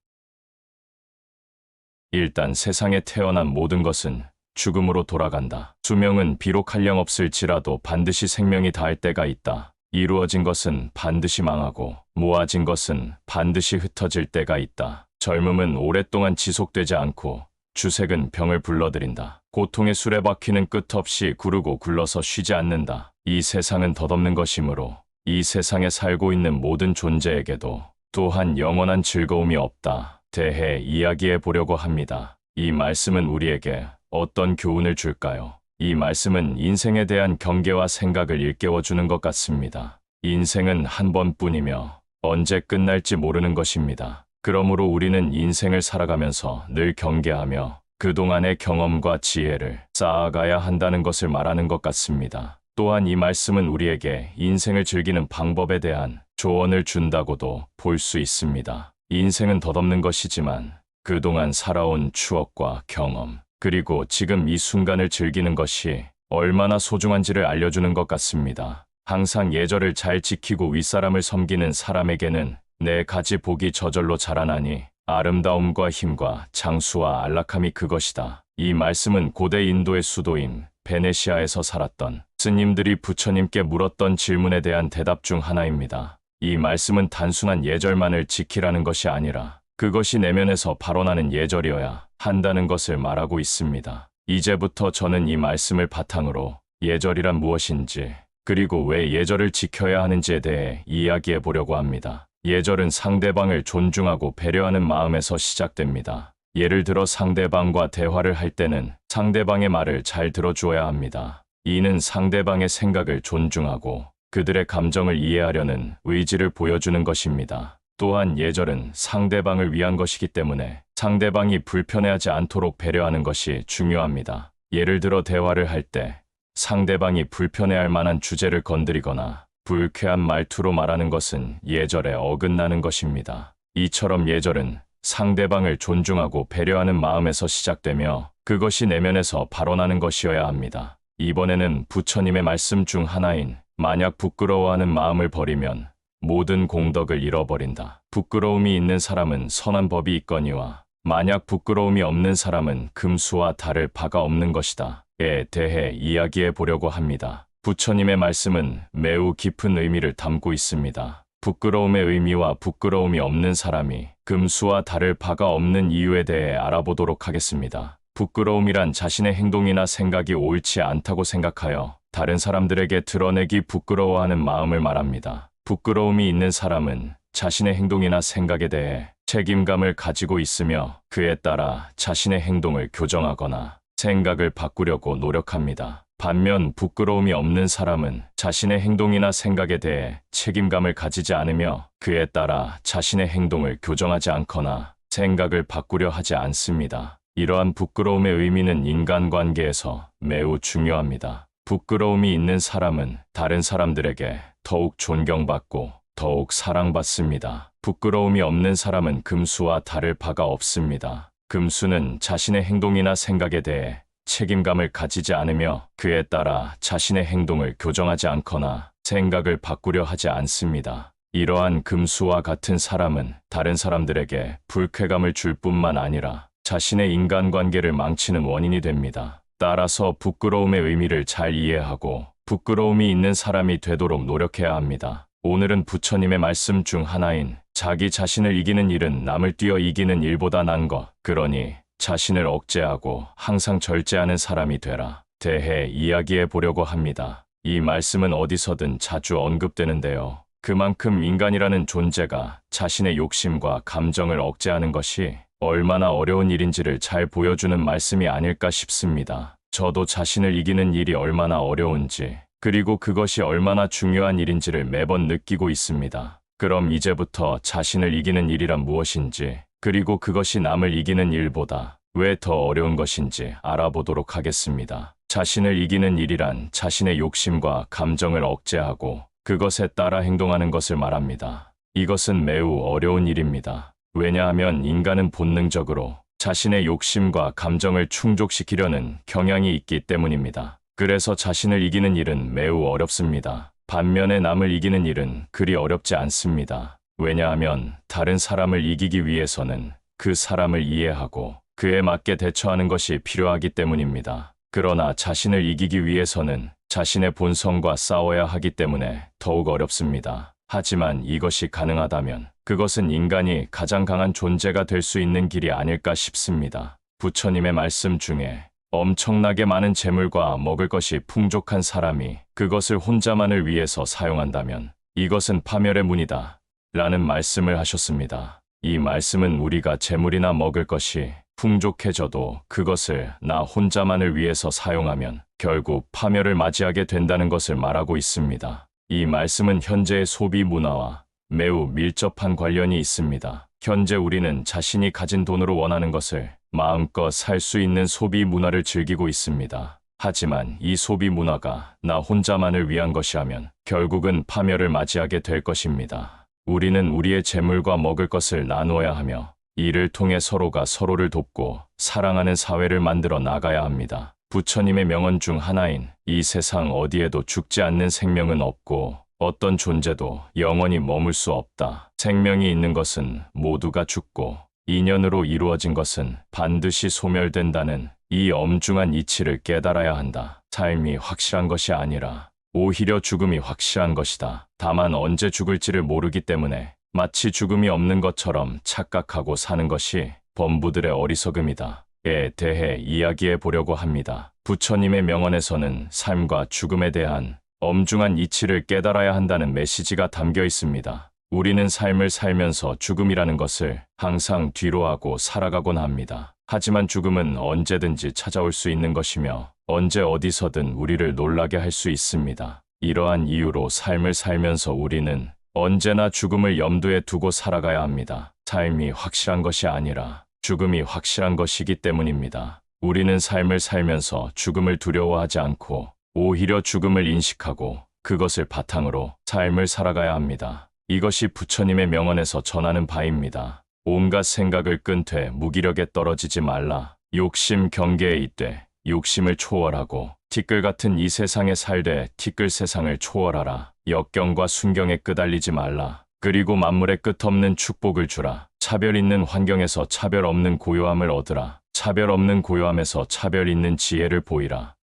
일단 세상에 태어난 모든 것은 죽음으로 돌아간다. 수명은 비록 한량없을지라도 반드시 생명이 닿을 때가 있다. 이루어진 것은 반드시 망하고 모아진 것은 반드시 흩어질 때가 있다. 젊음은 오랫동안 지속되지 않고 주색은 병을 불러들인다. 고통의 수레바퀴는 끝없이 구르고 굴러서 쉬지 않는다. 이 세상은 덧없는 것이므로 이 세상에 살고 있는 모든 존재에게도 또한 영원한 즐거움이 없다. 대해 이야기해 보려고 합니다. 이 말씀은 우리에게 어떤 교훈을 줄까요? 이 말씀은 인생에 대한 경계와 생각을 일깨워주는 것 같습니다. 인생은 한 번뿐이며 언제 끝날지 모르는 것입니다. 그러므로 우리는 인생을 살아가면서 늘 경계하며 그동안의 경험과 지혜를 쌓아가야 한다는 것을 말하는 것 같습니다. 또한 이 말씀은 우리에게 인생을 즐기는 방법에 대한 조언을 준다고도 볼 수 있습니다. 인생은 덧없는 것이지만 그동안 살아온 추억과 경험, 그리고 지금 이 순간을 즐기는 것이 얼마나 소중한지를 알려주는 것 같습니다. 항상 예절을 잘 지키고 윗사람을 섬기는 사람에게는 네 가지 복이 저절로 자라나니 아름다움과 힘과 장수와 안락함이 그것이다. 이 말씀은 고대 인도의 수도인 베네시아에서 살았던 스님들이 부처님께 물었던 질문에 대한 대답 중 하나입니다. 이 말씀은 단순한 예절만을 지키라는 것이 아니라 그것이 내면에서 발원하는 예절이어야 한다는 것을 말하고 있습니다. 이제부터 저는 이 말씀을 바탕으로 예절이란 무엇인지, 그리고 왜 예절을 지켜야 하는지에 대해 이야기해 보려고 합니다. 예절은 상대방을 존중하고 배려하는 마음에서 시작됩니다. 예를 들어 상대방과 대화를 할 때는 상대방의 말을 잘 들어주어야 합니다. 이는 상대방의 생각을 존중하고 그들의 감정을 이해하려는 의지를 보여주는 것입니다. 또한 예절은 상대방을 위한 것이기 때문에 상대방이 불편해하지 않도록 배려하는 것이 중요합니다. 예를 들어 대화를 할 때 상대방이 불편해할 만한 주제를 건드리거나 불쾌한 말투로 말하는 것은 예절에 어긋나는 것입니다. 이처럼 예절은 상대방을 존중하고 배려하는 마음에서 시작되며 그것이 내면에서 발원하는 것이어야 합니다. 이번에는 부처님의 말씀 중 하나인 만약 부끄러워하는 마음을 버리면 모든 공덕을 잃어버린다. 부끄러움이 있는 사람은 선한 법이 있거니와 만약 부끄러움이 없는 사람은 금수와 다를 바가 없는 것이다. 에 대해 이야기해 보려고 합니다. 부처님의 말씀은 매우 깊은 의미를 담고 있습니다. 부끄러움의 의미와 부끄러움이 없는 사람이 금수와 다를 바가 없는 이유에 대해 알아보도록 하겠습니다. 부끄러움이란 자신의 행동이나 생각이 옳지 않다고 생각하여 다른 사람들에게 드러내기 부끄러워하는 마음을 말합니다. 부끄러움이 있는 사람은 자신의 행동이나 생각에 대해 책임감을 가지고 있으며 그에 따라 자신의 행동을 교정하거나 생각을 바꾸려고 노력합니다. 반면 부끄러움이 없는 사람은 자신의 행동이나 생각에 대해 책임감을 가지지 않으며 그에 따라 자신의 행동을 교정하지 않거나 생각을 바꾸려 하지 않습니다. 이러한 부끄러움의 의미는 인간관계에서 매우 중요합니다. 부끄러움이 있는 사람은 다른 사람들에게 더욱 존경받고 더욱 사랑받습니다. 부끄러움이 없는 사람은 금수와 다를 바가 없습니다. 금수는 자신의 행동이나 생각에 대해 책임감을 가지지 않으며 그에 따라 자신의 행동을 교정하지 않거나 생각을 바꾸려 하지 않습니다. 이러한 금수와 같은 사람은 다른 사람들에게 불쾌감을 줄 뿐만 아니라 자신의 인간관계를 망치는 원인이 됩니다. 따라서 부끄러움의 의미를 잘 이해하고 부끄러움이 있는 사람이 되도록 노력해야 합니다. 오늘은 부처님의 말씀 중 하나인 자기 자신을 이기는 일은 남을 뛰어 이기는 일보다 난 것, 그러니 자신을 억제하고 항상 절제하는 사람이 되라 대해 이야기해 보려고 합니다. 이 말씀은 어디서든 자주 언급되는데요. 그만큼 인간이라는 존재가 자신의 욕심과 감정을 억제하는 것이 얼마나 어려운 일인지를 잘 보여주는 말씀이 아닐까 싶습니다. 저도 자신을 이기는 일이 얼마나 어려운지, 그리고 그것이 얼마나 중요한 일인지를 매번 느끼고 있습니다. 그럼 이제부터 자신을 이기는 일이란 무엇인지, 그리고 그것이 남을 이기는 일보다 왜 더 어려운 것인지 알아보도록 하겠습니다. 자신을 이기는 일이란 자신의 욕심과 감정을 억제하고 그것에 따라 행동하는 것을 말합니다. 이것은 매우 어려운 일입니다. 왜냐하면 인간은 본능적으로 자신의 욕심과 감정을 충족시키려는 경향이 있기 때문입니다. 그래서 자신을 이기는 일은 매우 어렵습니다. 반면에 남을 이기는 일은 그리 어렵지 않습니다. 왜냐하면 다른 사람을 이기기 위해서는 그 사람을 이해하고 그에 맞게 대처하는 것이 필요하기 때문입니다. 그러나 자신을 이기기 위해서는 자신의 본성과 싸워야 하기 때문에 더욱 어렵습니다. 하지만 이것이 가능하다면 그것은 인간이 가장 강한 존재가 될 수 있는 길이 아닐까 싶습니다. 부처님의 말씀 중에 엄청나게 많은 재물과 먹을 것이 풍족한 사람이 그것을 혼자만을 위해서 사용한다면 이것은 파멸의 문이다 라는 말씀을 하셨습니다. 이 말씀은 우리가 재물이나 먹을 것이 풍족해져도 그것을 나 혼자만을 위해서 사용하면 결국 파멸을 맞이하게 된다는 것을 말하고 있습니다. 이 말씀은 현재의 소비 문화와 매우 밀접한 관련이 있습니다. 현재 우리는 자신이 가진 돈으로 원하는 것을 마음껏 살 수 있는 소비 문화를 즐기고 있습니다. 하지만 이 소비 문화가 나 혼자만을 위한 것이라면 결국은 파멸을 맞이하게 될 것입니다. 우리는 우리의 재물과 먹을 것을 나누어야 하며 이를 통해 서로가 서로를 돕고 사랑하는 사회를 만들어 나가야 합니다. 부처님의 명언 중 하나인 이 세상 어디에도 죽지 않는 생명은 없고 어떤 존재도 영원히 머물 수 없다. 생명이 있는 것은 모두가 죽고 인연으로 이루어진 것은 반드시 소멸된다는 이 엄중한 이치를 깨달아야 한다. 삶이 확실한 것이 아니라 오히려 죽음이 확실한 것이다. 다만 언제 죽을지를 모르기 때문에 마치 죽음이 없는 것처럼 착각하고 사는 것이 범부들의 어리석음이다. 에 대해 이야기해 보려고 합니다. 부처님의 명언에서는 삶과 죽음에 대한 엄중한 이치를 깨달아야 한다는 메시지가 담겨 있습니다. 우리는 삶을 살면서 죽음이라는 것을 항상 뒤로하고 살아가곤 합니다. 하지만 죽음은 언제든지 찾아올 수 있는 것이며 언제 어디서든 우리를 놀라게 할 수 있습니다. 이러한 이유로 삶을 살면서 우리는 언제나 죽음을 염두에 두고 살아가야 합니다. 삶이 확실한 것이 아니라 죽음이 확실한 것이기 때문입니다. 우리는 삶을 살면서 죽음을 두려워하지 않고 오히려 죽음을 인식하고 그것을 바탕으로 삶을 살아가야 합니다. 이것이 부처님의 명언에서 전하는 바입니다. 온갖 생각을 끈되 무기력에 떨어지지 말라. 욕심 경계에 있되 욕심을 초월하고 티끌 같은 이 세상에 살되 티끌 세상을 초월하라. 역경과 순경에 끄달리지 말라. 그리고 만물의 끝없는 축복을 주라. 차별 있는 환경에서 차별 없는 고요함을 얻으라. 차별 없는 고요함에서 차별 있는 지혜를 보이라.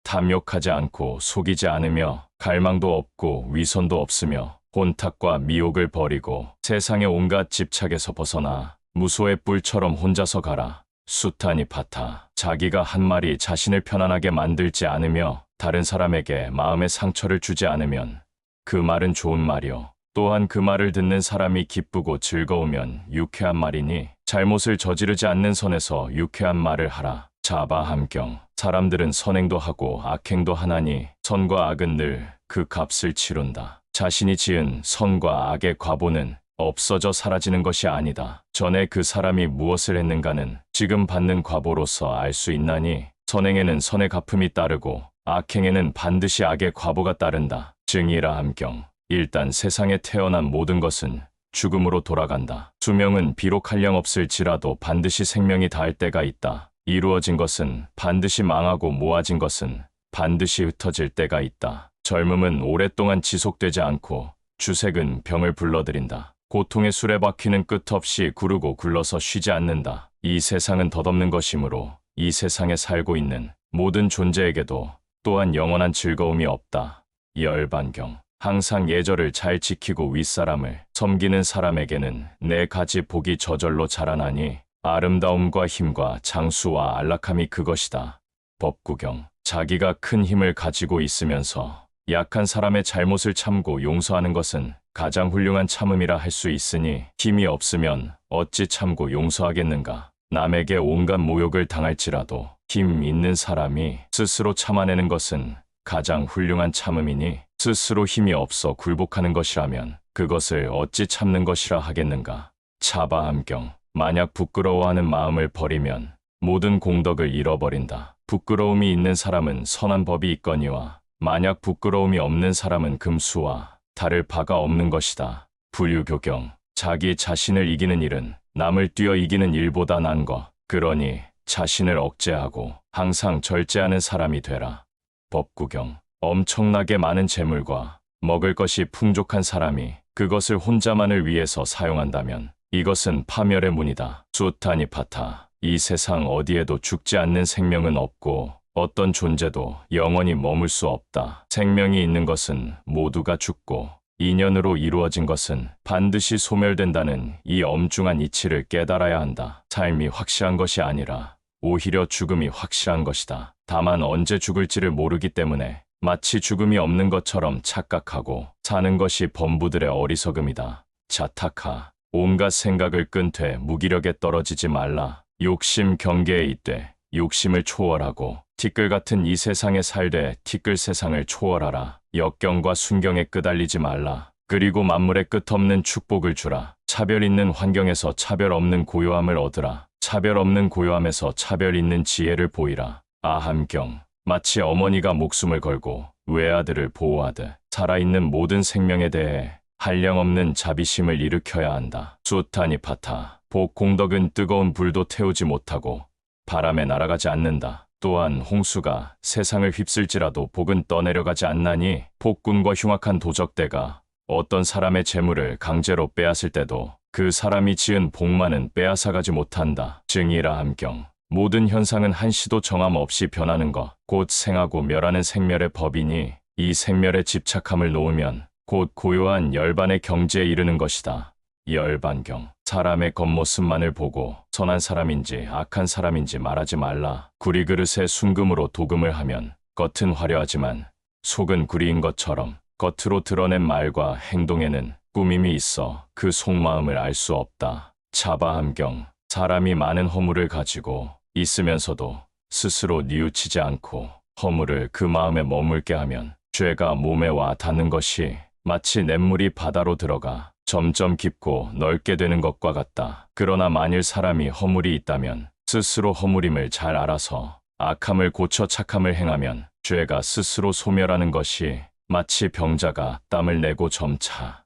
탐욕하지 않고 속이지 않으며 갈망도 없고 위선도 없으며 혼탁과 미혹을 버리고 세상의 온갖 집착에서 벗어나 무소의 뿔처럼 혼자서 가라. 수타니 파타. 자기가 한 말이 자신을 편안하게 만들지 않으며 다른 사람에게 마음의 상처를 주지 않으면 그 말은 좋은 말이요. 또한 그 말을 듣는 사람이 기쁘고 즐거우면 유쾌한 말이니 잘못을 저지르지 않는 선에서 유쾌한 말을 하라. 자바함경. 사람들은 선행도 하고 악행도 하나니 선과 악은 늘 그 값을 치룬다. 자신이 지은 선과 악의 과보는 없어져 사라지는 것이 아니다. 전에 그 사람이 무엇을 했는가는 지금 받는 과보로서 알 수 있나니 선행에는 선의 갚음이 따르고 악행에는 반드시 악의 과보가 따른다. 증이라 함경. 일단 세상에 태어난 모든 것은 죽음으로 돌아간다. 수명은 비록 한량없을지라도 반드시 생명이 닿을 때가 있다. 이루어진 것은 반드시 망하고 모아진 것은 반드시 흩어질 때가 있다. 젊음은 오랫동안 지속되지 않고 주색은 병을 불러들인다. 고통의 수레바퀴는 끝없이 구르고 굴러서 쉬지 않는다. 이 세상은 덧없는 것이므로 이 세상에 살고 있는 모든 존재에게도 또한 영원한 즐거움이 없다. 열반경. 항상 예절을 잘 지키고 윗사람을 섬기는 사람에게는 네 가지 복이 저절로 자라나니 아름다움과 힘과 장수와 안락함이 그것이다. 법구경. 자기가 큰 힘을 가지고 있으면서 약한 사람의 잘못을 참고 용서하는 것은 가장 훌륭한 참음이라 할 수 있으니 힘이 없으면 어찌 참고 용서하겠는가. 남에게 온갖 모욕을 당할지라도 힘 있는 사람이 스스로 참아내는 것은 가장 훌륭한 참음이니 스스로 힘이 없어 굴복하는 것이라면 그것을 어찌 참는 것이라 하겠는가. 차바함경. 만약 부끄러워하는 마음을 버리면 모든 공덕을 잃어버린다. 부끄러움이 있는 사람은 선한 법이 있거니와 만약 부끄러움이 없는 사람은 금수와 다를 바가 없는 것이다. 불유교경. 자기 자신을 이기는 일은 남을 뛰어 이기는 일보다 난 것. 그러니 자신을 억제하고 항상 절제하는 사람이 되라. 법구경. 엄청나게 많은 재물과 먹을 것이 풍족한 사람이 그것을 혼자만을 위해서 사용한다면 이것은 파멸의 문이다. 수타니 파타. 이 세상 어디에도 죽지 않는 생명은 없고 어떤 존재도 영원히 머물 수 없다. 생명이 있는 것은 모두가 죽고 인연으로 이루어진 것은 반드시 소멸된다는 이 엄중한 이치를 깨달아야 한다. 삶이 확실한 것이 아니라 오히려 죽음이 확실한 것이다. 다만 언제 죽을지를 모르기 때문에 마치 죽음이 없는 것처럼 착각하고 사는 것이 범부들의 어리석음이다. 자타카. 온갖 생각을 끈되 무기력에 떨어지지 말라. 욕심 경계에 있되 욕심을 초월하고 티끌 같은 이 세상에 살되 티끌 세상을 초월하라. 역경과 순경에 끄달리지 말라. 그리고 만물의 끝없는 축복을 주라. 차별 있는 환경에서 차별 없는 고요함을 얻으라. 차별 없는 고요함에서 차별 있는 지혜를 보이라. 아함경. 마치 어머니가 목숨을 걸고 외아들을 보호하듯 살아있는 모든 생명에 대해 한량없는 자비심을 일으켜야 한다. 수타니 파타. 복 공덕은 뜨거운 불도 태우지 못하고 바람에 날아가지 않는다. 또한 홍수가 세상을 휩쓸지라도 복은 떠내려가지 않나니 폭군과 흉악한 도적대가 어떤 사람의 재물을 강제로 빼앗을 때도 그 사람이 지은 복만은 빼앗아가지 못한다. 증이라 함경. 모든 현상은 한시도 정함 없이 변하는 것, 곧 생하고 멸하는 생멸의 법이니 이 생멸에 집착함을 놓으면 곧 고요한 열반의 경지에 이르는 것이다. 열반경. 사람의 겉모습만을 보고 선한 사람인지 악한 사람인지 말하지 말라. 구리 그릇에 순금으로 도금을 하면 겉은 화려하지만 속은 구리인 것처럼 겉으로 드러낸 말과 행동에는 꾸밈이 있어 그 속마음을 알 수 없다. 차바함경. 사람이 많은 허물을 가지고 있으면서도 스스로 뉘우치지 않고 허물을 그 마음에 머물게 하면 죄가 몸에 와 닿는 것이 마치 냇물이 바다로 들어가 점점 깊고 넓게 되는 것과 같다. 그러나 만일 사람이 허물이 있다면 스스로 허물임을 잘 알아서 악함을 고쳐 착함을 행하면 죄가 스스로 소멸하는 것이 마치 병자가 땀을 내고 점차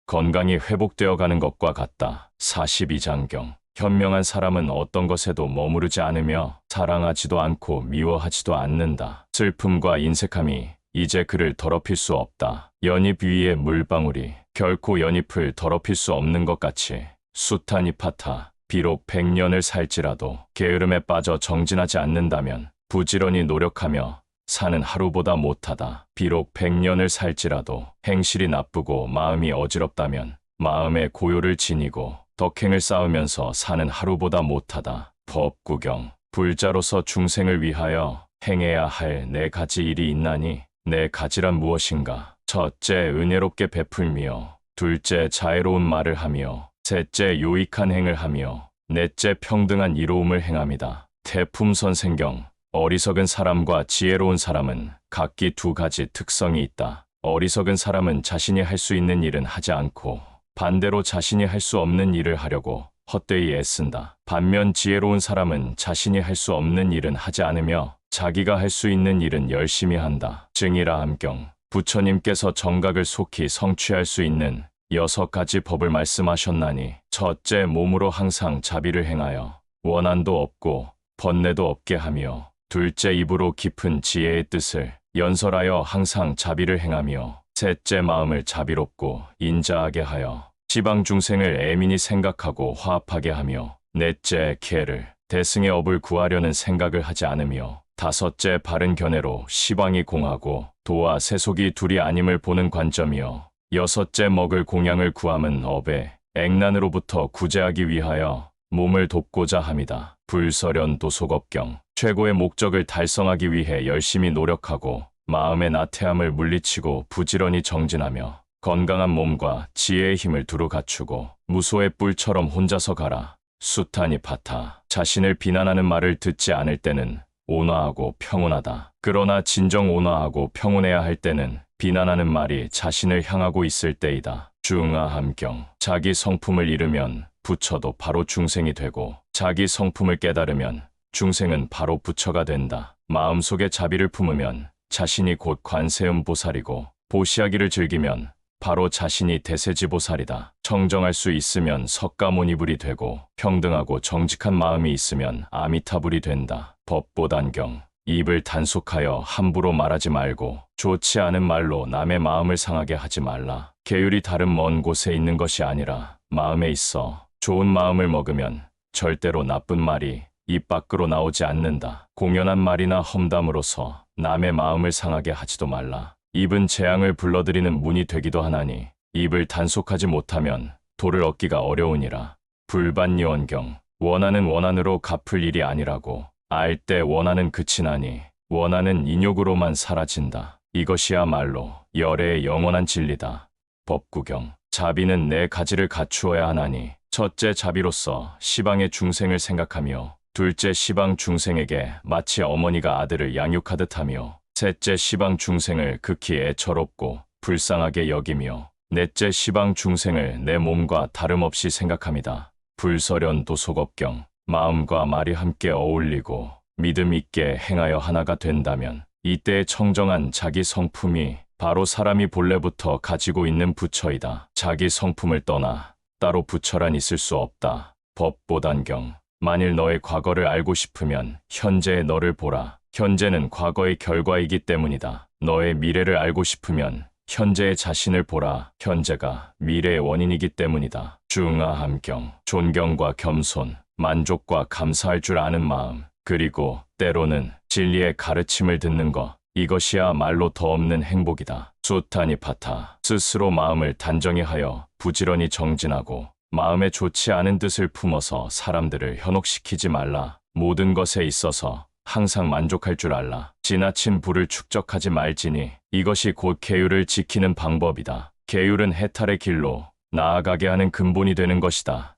건강이 회복되어 가는 것과 같다. 42장경. 현명한 사람은 어떤 것에도 머무르지 않으며 사랑하지도 않고 미워하지도 않는다. 슬픔과 인색함이 이제 그를 더럽힐 수 없다. 연잎 위에 물방울이 결코 연잎을 더럽힐 수 없는 것 같이 수타니파타. 비록 100년을 살지라도 게으름에 빠져 정진하지 않는다면 부지런히 노력하며 사는 하루보다 못하다. 비록 100년을 살지라도 행실이 나쁘고 마음이 어지럽다면 마음의 고요를 지니고 덕행을 쌓으면서 사는 하루보다 못하다. 법구경. 불자로서 중생을 위하여 행해야 할 4가지 일이 있나니 4가지란 무엇인가? 첫째, 은혜롭게 베풀며, 둘째, 자애로운 말을 하며, 셋째, 요익한 행을 하며, 넷째, 평등한 이로움을 행함이다. 태품선생경. 어리석은 사람과 지혜로운 사람은 각기 2가지 특성이 있다. 어리석은 사람은 자신이 할 수 있는 일은 하지 않고 반대로 자신이 할 수 없는 일을 하려고 헛되이 애쓴다. 반면 지혜로운 사람은 자신이 할 수 없는 일은 하지 않으며 자기가 할 수 있는 일은 열심히 한다. 증이라 함경. 부처님께서 정각을 속히 성취할 수 있는 6가지 법을 말씀하셨나니, 첫째, 몸으로 항상 자비를 행하여 원한도 없고 번뇌도 없게 하며, 둘째, 입으로 깊은 지혜의 뜻을 연설하여 항상 자비를 행하며, 셋째, 마음을 자비롭고 인자하게 하여 지방 중생을 애민히 생각하고 화합하게 하며, 넷째, 계를 대승의 업을 구하려는 생각을 하지 않으며, 다섯째, 바른 견해로 시방이 공하고 도와 세속이 둘이 아님을 보는 관점이요, 여섯째, 먹을 공양을 구함은 업에 액난으로부터 구제하기 위하여 몸을 돕고자 함이다. 불설현 도속업경. 최고의 목적을 달성하기 위해 열심히 노력하고 마음의 나태함을 물리치고 부지런히 정진하며 건강한 몸과 지혜의 힘을 두루 갖추고 무소의 뿔처럼 혼자서 가라. 수타니파타. 자신을 비난하는 말을 듣지 않을 때는 온화하고 평온하다. 그러나 진정 온화하고 평온해야 할 때는 비난하는 말이 자신을 향하고 있을 때이다. 중아함경. 자기 성품을 잃으면 부처도 바로 중생이 되고 자기 성품을 깨달으면 중생은 바로 부처가 된다. 마음속에 자비를 품으면 자신이 곧 관세음보살이고 보시하기를 즐기면 바로 자신이 대세지보살이다. 청정할 수 있으면 석가모니불이 되고 평등하고 정직한 마음이 있으면 아미타불이 된다. 법보단경. 입을 단속하여 함부로 말하지 말고 좋지 않은 말로 남의 마음을 상하게 하지 말라. 계율이 다른 먼 곳에 있는 것이 아니라 마음에 있어. 좋은 마음을 먹으면 절대로 나쁜 말이 입 밖으로 나오지 않는다. 공연한 말이나 험담으로서 남의 마음을 상하게 하지도 말라. 입은 재앙을 불러들이는 문이 되기도 하나니 입을 단속하지 못하면 도를 얻기가 어려우니라. 불반니원경. 원하는 원한으로 갚을 일이 아니라고 알 때 원하는 그치나니 원하는 인욕으로만 사라진다. 이것이야말로 열애의 영원한 진리다. 법구경. 자비는 4가지를 갖추어야 하나니, 첫째, 자비로서 시방의 중생을 생각하며, 둘째, 시방 중생에게 마치 어머니가 아들을 양육하듯 하며, 셋째, 시방 중생을 극히 애처롭고 불쌍하게 여기며, 넷째, 시방 중생을 내 몸과 다름없이 생각함이다. 불설현 도속업경. 마음과 말이 함께 어울리고 믿음 있게 행하여 하나가 된다면 이때의 청정한 자기 성품이 바로 사람이 본래부터 가지고 있는 부처이다. 자기 성품을 떠나 따로 부처란 있을 수 없다. 법보단경. 만일 너의 과거를 알고 싶으면 현재의 너를 보라. 현재는 과거의 결과이기 때문이다. 너의 미래를 알고 싶으면 현재의 자신을 보라. 현재가 미래의 원인이기 때문이다. 중아함경. 존경과 겸손, 만족과 감사할 줄 아는 마음, 그리고 때로는 진리의 가르침을 듣는 것, 이것이야말로 더 없는 행복이다. 수타니파타. 스스로 마음을 단정히 하여 부지런히 정진하고 마음에 좋지 않은 뜻을 품어서 사람들을 현혹시키지 말라. 모든 것에 있어서 항상 만족할 줄 알라. 지나친 부를 축적하지 말지니 이것이 곧 계율을 지키는 방법이다. 계율은 해탈의 길로 나아가게 하는 근본이 되는 것이다.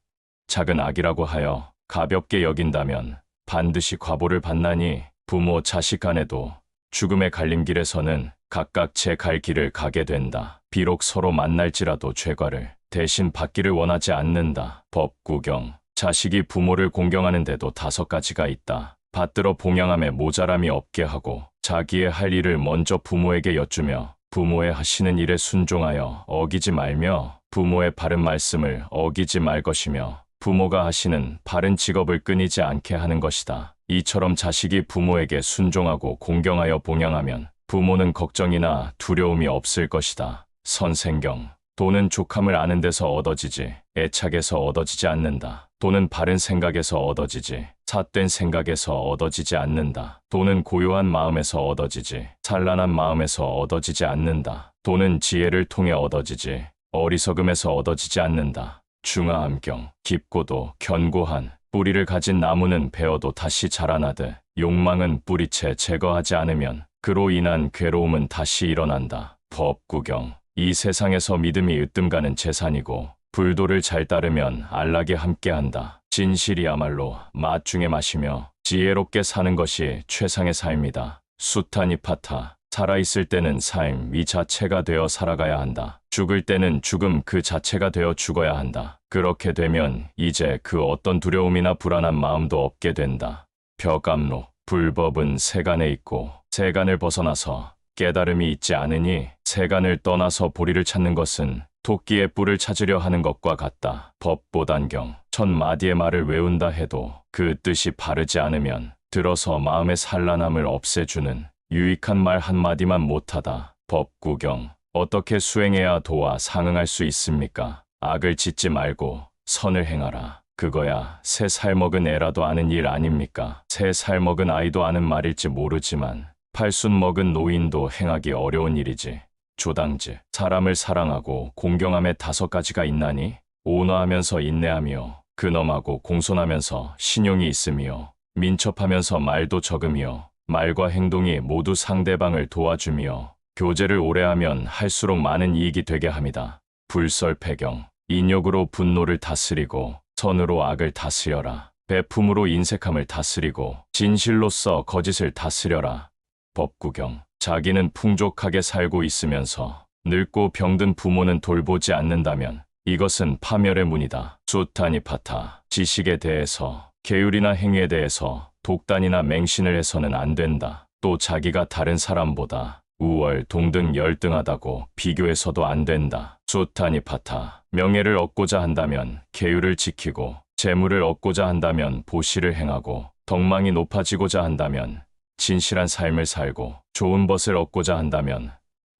작은 악이라고 하여 가볍게 여긴다면 반드시 과보를 받나니 부모 자식 간에도 죽음의 갈림길에서는 각각 제 갈 길을 가게 된다. 비록 서로 만날지라도 죄과를 대신 받기를 원하지 않는다. 법구경. 자식이 부모를 공경하는데도 5가지가 있다. 받들어 봉양함에 모자람이 없게 하고 자기의 할 일을 먼저 부모에게 여쭈며 부모의 하시는 일에 순종하여 어기지 말며 부모의 바른 말씀을 어기지 말 것이며 부모가 하시는 바른 직업을 끊이지 않게 하는 것이다. 이처럼 자식이 부모에게 순종하고 공경하여 봉양하면 부모는 걱정이나 두려움이 없을 것이다. 선생경. 돈은 족함을 아는 데서 얻어지지 애착에서 얻어지지 않는다. 돈은 바른 생각에서 얻어지지 삿된 생각에서 얻어지지 않는다. 돈은 고요한 마음에서 얻어지지 찬란한 마음에서 얻어지지 않는다. 돈은 지혜를 통해 얻어지지 어리석음에서 얻어지지 않는다. 중화암경. 깊고도 견고한 뿌리를 가진 나무는 베어도 다시 자라나듯 욕망은 뿌리채 제거하지 않으면 그로 인한 괴로움은 다시 일어난다. 법구경. 이 세상에서 믿음이 으뜸가는 재산이고 불도를 잘 따르면 안락에 함께한다. 진실이야말로 맛 중에 맛이며 지혜롭게 사는 것이 최상의 삶이다. 수타니파타. 살아있을 때는 삶 이 자체가 되어 살아가야 한다. 죽을 때는 죽음 그 자체가 되어 죽어야 한다. 그렇게 되면 이제 그 어떤 두려움이나 불안한 마음도 없게 된다. 벼감록. 불법은 세간에 있고 세간을 벗어나서 깨달음이 있지 않으니 세간을 떠나서 보리를 찾는 것은 토끼의 뿔을 찾으려 하는 것과 같다. 법보단경. 1000마디의 말을 외운다 해도 그 뜻이 바르지 않으면 들어서 마음의 산란함을 없애주는 유익한 말 한마디만 못하다. 법구경. 어떻게 수행해야 도와 상응할 수 있습니까? 악을 짓지 말고 선을 행하라. 그거야 새 살 먹은 애라도 아는 일 아닙니까? 새 살 먹은 아이도 아는 말일지 모르지만 팔순 먹은 노인도 행하기 어려운 일이지. 조당지. 사람을 사랑하고 공경함에 5가지가 있나니 온화하면서 인내하며 근엄하고 공손하면서 신용이 있으며 민첩하면서 말도 적으며 말과 행동이 모두 상대방을 도와주며 교제를 오래하면 할수록 많은 이익이 되게 합니다. 불설패경. 인욕으로 분노를 다스리고 선으로 악을 다스려라. 배품으로 인색함을 다스리고 진실로써 거짓을 다스려라. 법구경. 자기는 풍족하게 살고 있으면서 늙고 병든 부모는 돌보지 않는다면 이것은 파멸의 문이다. 수타니파타. 지식에 대해서 계율이나 행위에 대해서 독단이나 맹신을 해서는 안 된다. 또 자기가 다른 사람보다 우월, 동등, 열등하다고 비교해서도 안 된다. 수타니파타. 명예를 얻고자 한다면 계율을 지키고 재물을 얻고자 한다면 보시를 행하고 덕망이 높아지고자 한다면 진실한 삶을 살고 좋은 것을 얻고자 한다면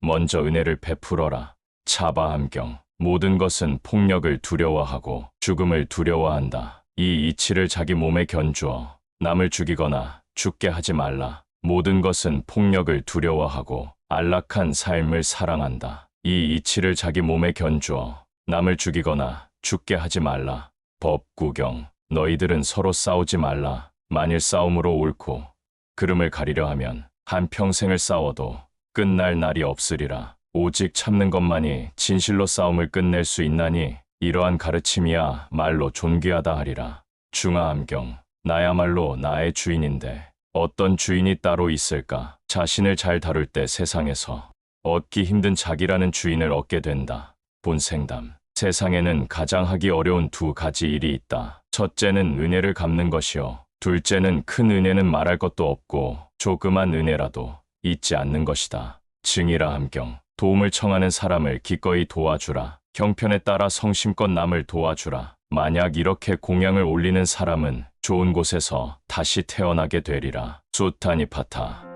먼저 은혜를 베풀어라. 차바함경. 모든 것은 폭력을 두려워하고 죽음을 두려워한다. 이 이치를 자기 몸에 견주어 남을 죽이거나 죽게 하지 말라. 모든 것은 폭력을 두려워하고 안락한 삶을 사랑한다. 이 이치를 자기 몸에 견주어 남을 죽이거나 죽게 하지 말라. 법구경. 너희들은 서로 싸우지 말라. 만일 싸움으로 옳고 그름을 가리려 하면 한평생을 싸워도 끝날 날이 없으리라. 오직 참는 것만이 진실로 싸움을 끝낼 수 있나니 이러한 가르침이야 말로 존귀하다 하리라. 중화암경. 나야말로 나의 주인인데 어떤 주인이 따로 있을까? 자신을 잘 다룰 때 세상에서 얻기 힘든 자기라는 주인을 얻게 된다. 본생담. 세상에는 가장 하기 어려운 2가지 일이 있다. 첫째는 은혜를 갚는 것이요. 둘째는 큰 은혜는 말할 것도 없고 조그만 은혜라도 잊지 않는 것이다. 증이라 함경. 도움을 청하는 사람을 기꺼이 도와주라. 형편에 따라 성심껏 남을 도와주라. 만약 이렇게 공양을 올리는 사람은 좋은 곳에서 다시 태어나게 되리라. 수타니파타.